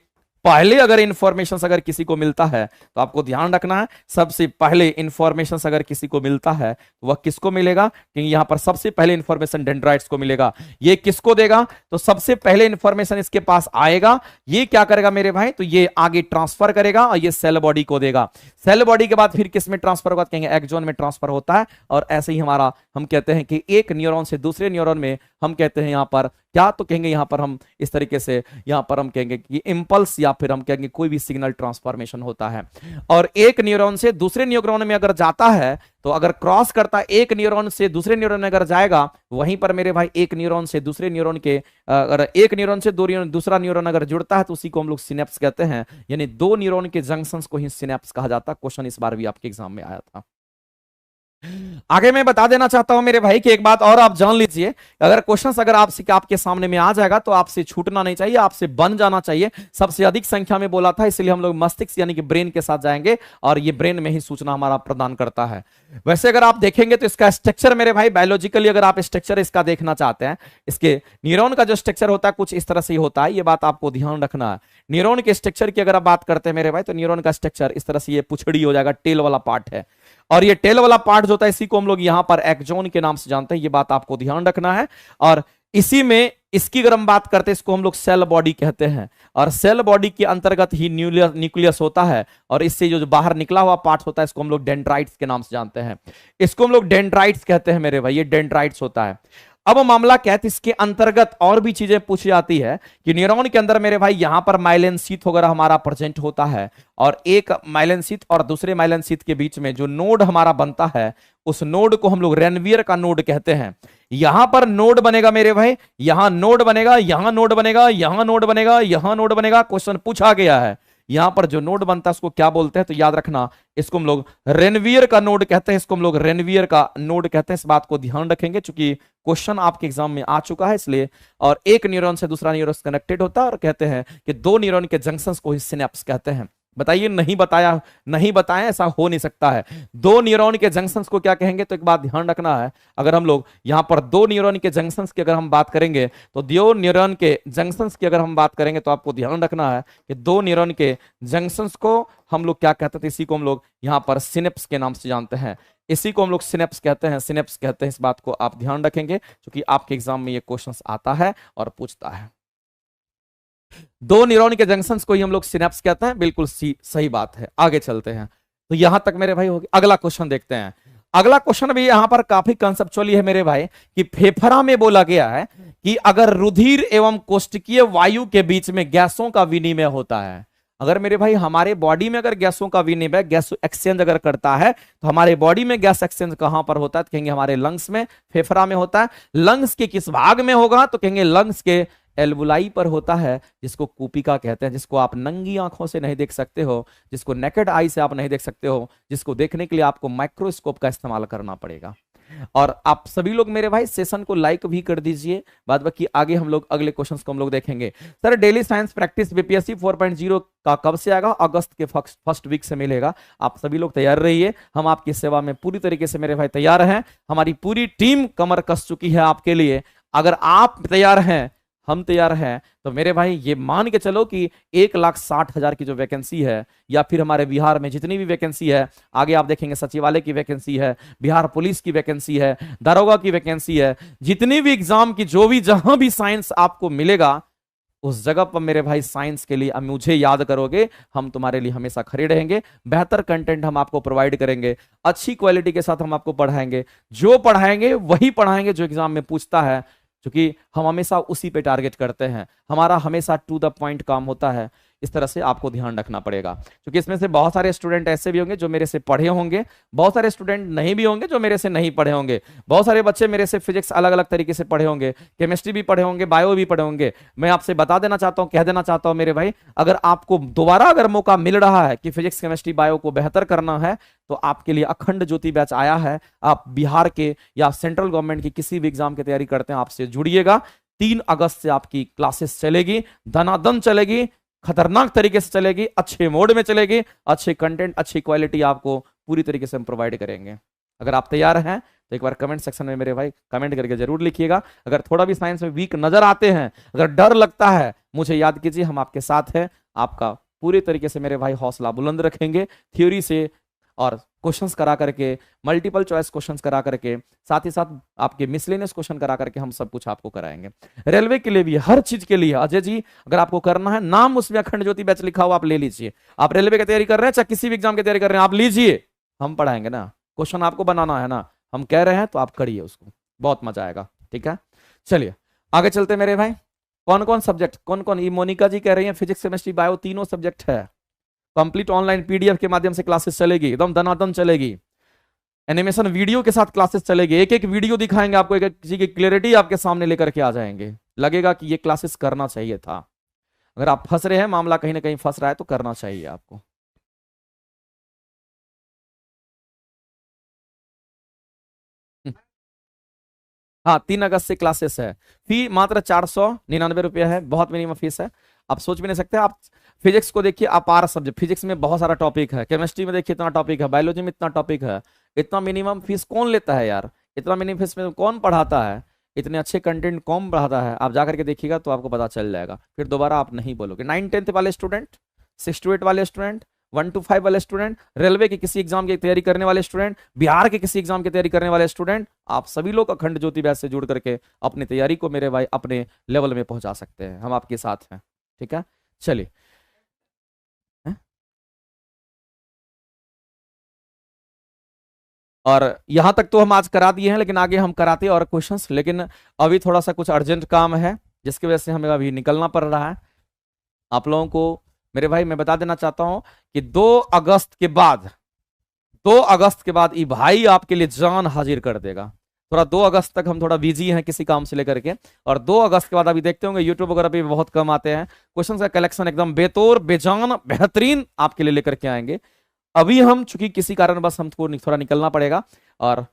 पहले अगर इंफॉर्मेशन अगर किसी को मिलता है, तो आपको ध्यान रखना है सबसे पहले इंफॉर्मेशन अगर किसी को मिलता है, तो वह किसको मिलेगा? क्योंकि यहां पर सबसे पहले इंफॉर्मेशन डेंड्राइट्स को मिलेगा। ये किसको देगा? तो सबसे पहले इंफॉर्मेशन इसके पास आएगा, ये क्या करेगा मेरे भाई? तो ये आगे ट्रांसफर करेगा, और ये सेल बॉडी को देगा। सेल बॉडी के बाद फिर किस में ट्रांसफर होगा? कहेंगे एक्सॉन में ट्रांसफर होता है। और ऐसे ही हमारा हम कहते हैं कि एक न्यूरॉन से दूसरे न्यूरॉन में हम कहते हैं यहां पर क्या, तो कहेंगे यहां पर हम इस तरीके से यहां पर हम कहेंगे कि इंपल्स, या फिर हम कहेंगे कोई भी सिग्नल ट्रांसफॉर्मेशन होता है। और एक न्यूरॉन से दूसरे न्यूरॉन में अगर जाता है, तो अगर क्रॉस करता है, एक न्यूरॉन से दूसरे न्यूरॉन में अगर जाएगा, वहीं पर मेरे भाई एक न्यूरॉन से दूसरे न्यूरॉन के अगर एक न्यूरॉन से दूसरा न्यूरॉन अगर जुड़ता है, तो उसी को हम लोग सिनेप्स कहते हैं। यानी 2 न्यूरॉन के जंक्शंस को ही सिनेप्स कहा जाता है। क्वेश्चन इस बार भी आपके एग्जाम में आया था। आगे मैं बता देना चाहता हूं मेरे भाई कि एक बात और आप जान लीजिए, अगर क्वेश्चंस अगर आपके सामने में आ जाएगा, तो आपसे छूटना नहीं चाहिए, आपसे बन जाना चाहिए। सबसे अधिक संख्या में बोला था, इसलिए हम लोग मस्तिष्क यानी कि ब्रेन के साथ जाएंगे, और ये ब्रेन में ही सूचना हमारा प्रदान करता है। वैसे अगर आप देखेंगे, तो इसका स्ट्रक्चर मेरे भाई बायोलॉजिकली अगर आप स्ट्रक्चर इसका देखना चाहते हैं, इसके न्यूरॉन का जो स्ट्रक्चर होता है कुछ इस तरह से ही होता है। ये बात आपको ध्यान रखना है। न्यूरॉन के स्ट्रक्चर की अगर आप बात करते हैं मेरे भाई, तो न्यूरॉन का स्ट्रक्चर इस तरह से ये पुछड़ी हो जाएगा, टेल वाला पार्ट है, और ये टेल वाला पार्ट जो होता है, इसी को हम लोग यहां पर एक्सॉन के नाम से जानते हैं। ये बात आपको ध्यान रखना है। और इसी में इसकी अगर हम बात करते हैं, इसको हम लोग सेल बॉडी कहते हैं, और सेल बॉडी के अंतर्गत ही न्यूक्लियस होता है, और इससे जो बाहर निकला हुआ पार्ट होता है इसको हम लोग डेंड्राइट्स के नाम से जानते हैं। इसको हम लोग डेंड्राइट्स कहते हैं मेरे भाई, ये डेंड्राइट्स होता है। अब मामला क्या है, इसके अंतर्गत और भी चीजें पूछी जाती है कि न्यूरॉन के अंदर मेरे भाई यहां पर माइलिन शीथ वगैरह हमारा प्रेजेंट होता है, और एक माइलिन शीथ और दूसरे माइलिन शीथ के बीच में जो नोड हमारा बनता है उस नोड को हम लोग रेनवियर का नोड कहते हैं। यहां पर नोड बनेगा मेरे भाई, यहां नोड बनेगा, यहां नोड बनेगा, यहां नोड बनेगा, यहां नोड बनेगा। क्वेश्चन पूछा गया है यहां पर जो नोड बनता है उसको क्या बोलते हैं, तो याद रखना इसको हम लोग रेनवियर का नोड कहते हैं, इसको हम लोग रेनवियर का नोड कहते हैं। इस बात को ध्यान रखेंगे क्योंकि क्वेश्चन आपके एग्जाम में आ चुका है इसलिए। और एक न्यूरॉन से दूसरा न्यूरॉन कनेक्टेड होता है, और कहते हैं कि दो न्यूरॉन के जंक्शंस को ही सिनेप्स कहते हैं। बताइए, नहीं बताया, नहीं बताया, ऐसा हो नहीं सकता है। दो न्यूरॉन के जंक्शंस को क्या कहेंगे, तो एक बात ध्यान रखना है, अगर हम लोग यहां पर दो न्यूरॉन के जंक्शंस की अगर हम बात करेंगे, तो दो न्यूरॉन के जंक्शंस की अगर हम बात करेंगे तो आपको ध्यान रखना है कि दो न्यूरॉन के जंक्शंस को हम लोग क्या कहते थे, इसी को हम लोग यहां पर सिनेप्स के नाम से जानते हैं। इसी को हम लोग सिनेप्स कहते हैं, सिनेप्स कहते हैं। इस बात को आप ध्यान रखेंगे क्योंकि आपके एग्जाम में ये क्वेश्चन आता है और पूछता है। दो न्यूरॉन के जंक्शंस को ही हम लोग सिनेप्स कहते हैं, बिल्कुल सही बात है। आगे चलते हैं, तो यहां तक मेरे भाई हो गया। अगला क्वेश्चन देखते हैं। अगला क्वेश्चन भी यहां पर काफी कंसेप्चुअली है मेरे भाई, कि फेफड़ा में बोला गया है कि अगर रुधिर एवं कोष्ठकीय वायु के बीच में गैसों का विनिमय होता है, अगर मेरे भाई हमारे बॉडी में अगर गैसों का विनिमय, गैस एक्सचेंज अगर करता है, तो हमारे बॉडी में गैस एक्सचेंज कहां पर होता है, तो कहेंगे हमारे लंग्स में, फेफड़ा में होता है। लंग्स के किस भाग में होगा, तो कहेंगे लंग्स के एल्वुलाई पर होता है, जिसको कूपिका कहते हैं, जिसको आप नंगी आंखों से नहीं देख सकते हो, जिसको नेकेड आई से आप नहीं देख सकते हो, जिसको देखने के लिए आपको माइक्रोस्कोप का इस्तेमाल करना पड़ेगा। और आप सभी लोग मेरे भाई सेशन को लाइक भी कर दीजिए। बाद बाकी आगे हम लोग अगले क्वेश्चंस को हम लोग देखेंगे। Sir daily science practice BPSC 4.0 का कब से आएगा? अगस्त के फर्स्ट वीक से मिलेगा। आप सभी लोग तैयार रहिए, हम आपकी सेवा में पूरी तरीके से मेरे भाई तैयार हैं। हमारी पूरी टीम कमर कस चुकी है आपके लिए। अगर आप तैयार हैं, हम तैयार हैं, तो मेरे भाई ये मान के चलो कि 1,60,000 की जो वैकेंसी है, या फिर हमारे बिहार में जितनी भी वैकेंसी है, आगे आप देखेंगे सचिवालय की वैकेंसी है, बिहार पुलिस की वैकेंसी है, दारोगा की वैकेंसी है, जितनी भी एग्जाम की जो भी जहां भी साइंस आपको मिलेगा, उस जगह पर मेरे भाई साइंस के लिए मुझे याद करोगे, हम तुम्हारे लिए हमेशा खड़े रहेंगे। बेहतर कंटेंट हम आपको प्रोवाइड करेंगे, अच्छी क्वालिटी के साथ हम आपको पढ़ाएंगे। जो पढ़ाएंगे वही पढ़ाएंगे जो एग्जाम में पूछता है, क्योंकि हम हमेशा उसी पे टारगेट करते हैं। हमारा हमेशा टू द पॉइंट काम होता है। इस तरह से आपको ध्यान रखना पड़ेगा, क्योंकि इसमें से बहुत सारे स्टूडेंट ऐसे भी होंगे जो मेरे से पढ़े होंगे, बहुत सारे स्टूडेंट नहीं भी होंगे जो मेरे से नहीं पढ़े होंगे, बहुत सारे बच्चे मेरे से फिजिक्स अलग अलग तरीके से पढ़े होंगे, केमिस्ट्री भी पढ़े होंगे, बायो भी पढ़े होंगे। मैं आपसे बता देना चाहता हूं, कह देना चाहता हूं मेरे भाई, अगर आपको दोबारा अगर मौका मिल रहा है कि फिजिक्स केमिस्ट्री बायो को बेहतर करना है, तो आपके लिए अखंड ज्योति बैच आया है। आप बिहार के या सेंट्रल गवर्नमेंट की किसी भी एग्जाम की तैयारी करते हैं, आपसे जुड़िएगा। 3 अगस्त से आपकी क्लासेस चलेगी, दनादन चलेगी, खतरनाक तरीके से चलेगी, अच्छे मोड में चलेगी, अच्छे कंटेंट, अच्छी क्वालिटी आपको पूरी तरीके से हम प्रोवाइड करेंगे। अगर आप तैयार हैं तो एक बार कमेंट सेक्शन में मेरे भाई कमेंट करके जरूर लिखिएगा। अगर थोड़ा भी साइंस में वीक नजर आते हैं, अगर डर लगता है, मुझे याद कीजिए, हम आपके साथ हैं। आपका पूरी तरीके से मेरे भाई हौसला बुलंद रखेंगे, थ्योरी से और क्वेश्चंस करा करके, मल्टीपल चॉइस क्वेश्चंस करा करके, साथ ही साथ आपके मिसलेनियस क्वेश्चन करा करके हम सब कुछ आपको कराएंगे। रेलवे के लिए भी, हर चीज के लिए अजय जी, अगर आपको करना है, नाम उसमें अखंड ज्योति बैच लिखा हुआ, आप ले लीजिए। आप रेलवे की तैयारी कर रहे हैं, चाहे किसी भी एग्जाम की तैयारी कर रहे हैं, आप लीजिए, हम पढ़ाएंगे ना। क्वेश्चन आपको बनाना है ना, हम कह रहे हैं तो आप करिए उसको, बहुत मजा आएगा। ठीक है, चलिए आगे चलते मेरे भाई। कौन कौन सब्जेक्ट, कौन कौन, ये मोनिका जी कह रही है फिजिक्स केमिस्ट्री बायो तीनों सब्जेक्ट है। कंप्लीट ऑनलाइन पीडीएफ के माध्यम से क्लासेस चलेगी, एकदम दनादन चलेगी। एनिमेशन वीडियो के साथ क्लासेस चलेगी, एक एक वीडियो दिखाएंगे आपको, एक एक चीज की क्लियरिटी आपके सामने लेकर के आ जाएंगे। लगेगा कि ये क्लासेस करना चाहिए था। अगर आप फंस रहे हैं, मामला कहीं ना कहीं फंस रहा है, तो करना चाहिए आपको। हाँ, 3 अगस्त से क्लासेस है। फी मात्र 499 रुपया है, बहुत मिनिमम फीस है। आप सोच भी नहीं सकते। आप फिजिक्स को देखिए, अपार सब्जेक्ट, फिजिक्स में बहुत सारा टॉपिक है, केमिस्ट्री में देखिए इतना टॉपिक है, बायोलॉजी में इतना टॉपिक है। इतना मिनिमम फीस कौन लेता है यार? इतना मिनिमम फीस में कौन पढ़ाता है? इतने अच्छे कंटेंट कौन पढ़ाता है? आप जाकर के देखिएगा तो आपको पता चल जाएगा, फिर दोबारा आप नहीं बोलोगे। 9 10th वाले स्टूडेंट, 6 to 8 वाले स्टूडेंट, 1 to 5 वाले स्टूडेंट, रेलवे के किसी एग्जाम की तैयारी करने वाले स्टूडेंट, बिहार के किसी एग्जाम की तैयारी करने वाले स्टूडेंट, आप सभी लोग अखंड ज्योति बैच से जुड़ करके अपनी तैयारी को मेरे भाई अपने लेवल में पहुंचा सकते हैं। हम आपके साथ हैं, ठीक है। चलिए, और यहां तक तो हम आज करा दिए हैं, लेकिन आगे हम कराते और क्वेश्चंस, लेकिन अभी थोड़ा सा कुछ अर्जेंट काम है जिसकी वजह से हमें अभी निकलना पड़ रहा है। आप लोगों को मेरे भाई मैं बता देना चाहता हूं कि 2 अगस्त के बाद, 2 अगस्त के बाद ये भाई आपके लिए जान हाजिर कर देगा। थोड़ा 2 अगस्त तक हम थोड़ा बिजी हैं किसी काम से लेकर के, और 2 अगस्त के बाद अभी देखते होंगे यूट्यूब वगैरह पे बहुत कम आते हैं क्वेश्चन का कलेक्शन, एकदम बेतौर बेजान बेहतरीन आपके लिए लेकर के आएंगे। अभी हम चूंकि किसी कारणवश हमको थोड़ा निकलना पड़ेगा, और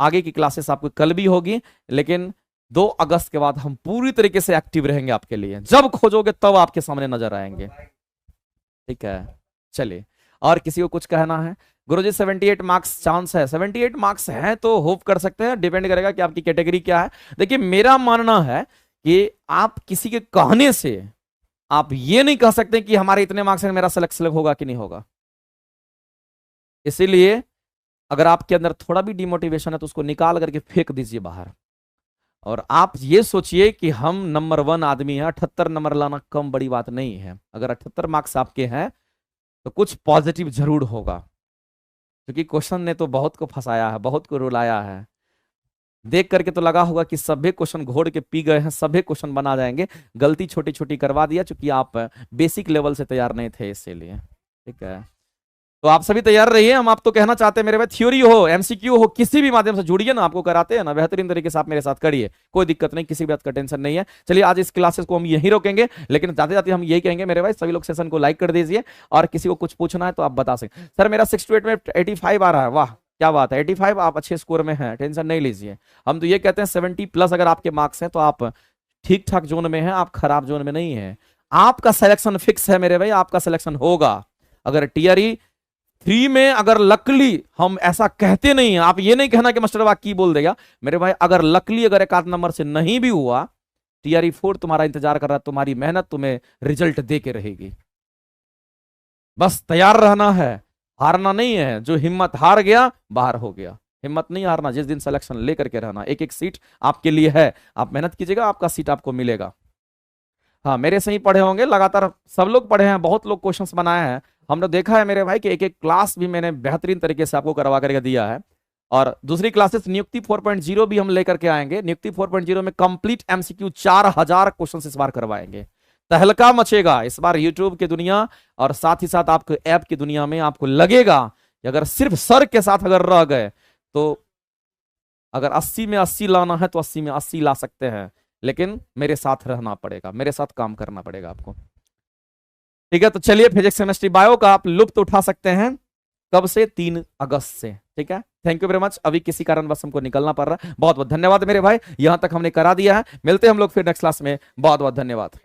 आगे की क्लासेस आपको कल भी होगी, लेकिन 2 अगस्त के बाद हम पूरी तरीके से एक्टिव रहेंगे आपके लिए। जब खोजोगे तब आपके सामने नजर आएंगे, ठीक है। चलिए, और किसी को कुछ कहना है? गुरुजी 78 मार्क्स चांस है, 78 मार्क्स है तो होप कर सकते हैं, डिपेंड करेगा कि आपकी कैटेगरी क्या है। देखिए, मेरा मानना है कि आप किसी के कहने से आप ये नहीं कह सकते कि हमारे इतने मार्क्स हैं, मेरा सेलेक्ट होगा कि नहीं होगा। इसीलिए अगर आपके अंदर थोड़ा भी डिमोटिवेशन है तो उसको निकाल करके फेंक दीजिए बाहर, और आप ये सोचिए कि हम नंबर 1 आदमी हैं। 78 नंबर लाना कम बड़ी बात नहीं है। अगर 78 मार्क्स आपके हैं तो कुछ पॉजिटिव जरूर होगा, क्योंकि क्वेश्चन ने तो बहुत को फंसाया है, बहुत को रुलाया है। देख करके तो लगा होगा कि सभी क्वेश्चन घोड़ के पी गए हैं, सभी क्वेश्चन बना जाएंगे। गलती छोटी छोटी करवा दिया, क्योंकि आप बेसिक लेवल से तैयार नहीं थे, इसीलिए, ठीक है। तो आप सभी तैयार रहिए। हम आप तो कहना चाहते हैं मेरे भाई, थ्योरी हो एमसीक्यू हो किसी भी माध्यम से जुड़िए ना, आपको कराते हैं ना, बेहतरीन तरीके से आप मेरे साथ करिए, कोई दिक्कत नहीं, किसी बात का टेंशन नहीं है। चलिए, आज इस क्लासेस को हम यहीं रोकेंगे, लेकिन जाते जाते हम यही कहेंगे मेरे भाई, सभी लोग सेशन को लाइक कर दीजिए, और किसी को कुछ पूछना है तो आप बता सकते। सर मेरा 6 to 8 में 85 आ रहा है, वाह क्या बात है, 85 आप अच्छे स्कोर में हैं, टेंशन नहीं लीजिए। हम तो ये कहते हैं 70+ अगर आपके मार्क्स हैं तो आप ठीक ठाक जोन में हैं, आप खराब जोन में नहीं है। आपका सिलेक्शन फिक्स है मेरे भाई, आपका सिलेक्शन होगा। अगर टीआरई 3 में अगर लकली, हम ऐसा कहते नहीं है, आप ये नहीं कहना कि मास्टर वाक की बोल देगा मेरे भाई, अगर लकली अगर 1 आध नंबर से नहीं भी हुआ, टीआरई 4 तुम्हारा इंतजार कर रहा है, तुम्हारी मेहनत तुम्हें रिजल्ट दे के रहेगी। बस तैयार रहना है, हारना नहीं है। जो हिम्मत हार गया बाहर हो गया, हिम्मत नहीं हारना। जिस दिन सिलेक्शन लेकर के रहना, एक एक सीट आपके लिए है, आप मेहनत कीजिएगा, आपका सीट आपको मिलेगा। हाँ, मेरे से ही पढ़े होंगे, लगातार सब लोग पढ़े हैं, बहुत लोग क्वेश्चंस बनाए हैं। हमने देखा है मेरे भाई कि एक एक क्लास भी मैंने बेहतरीन तरीके से आपको करवा करके दिया है, और दूसरी क्लासेस नियुक्ति 4.0 भी हम लेकर के आएंगे। नियुक्ति 4.0 में कंप्लीट एमसीक्यू 4000 क्वेश्चन इस बार करवाएंगे। तहलका मचेगा इस बार यूट्यूब की दुनिया, और साथ ही साथ आपको ऐप की दुनिया में। आपको लगेगा कि अगर सिर्फ सर के साथ अगर रह गए तो अगर 80 में 80 लाना है तो 80 में 80 ला सकते हैं, लेकिन मेरे साथ रहना पड़ेगा, मेरे साथ काम करना पड़ेगा आपको, ठीक है। तो चलिए, फिजिक्स केमिस्ट्री बायो का आप लुत्फ उठा सकते हैं। कब से? 3 अगस्त से, ठीक है। Thank you very much. अभी किसी कारणवश हमको निकलना पड़ रहा है, बहुत बहुत धन्यवाद मेरे भाई, यहां तक हमने करा दिया है। मिलते हैं हम लोग फिर नेक्स्ट क्लास में, बहुत बहुत धन्यवाद।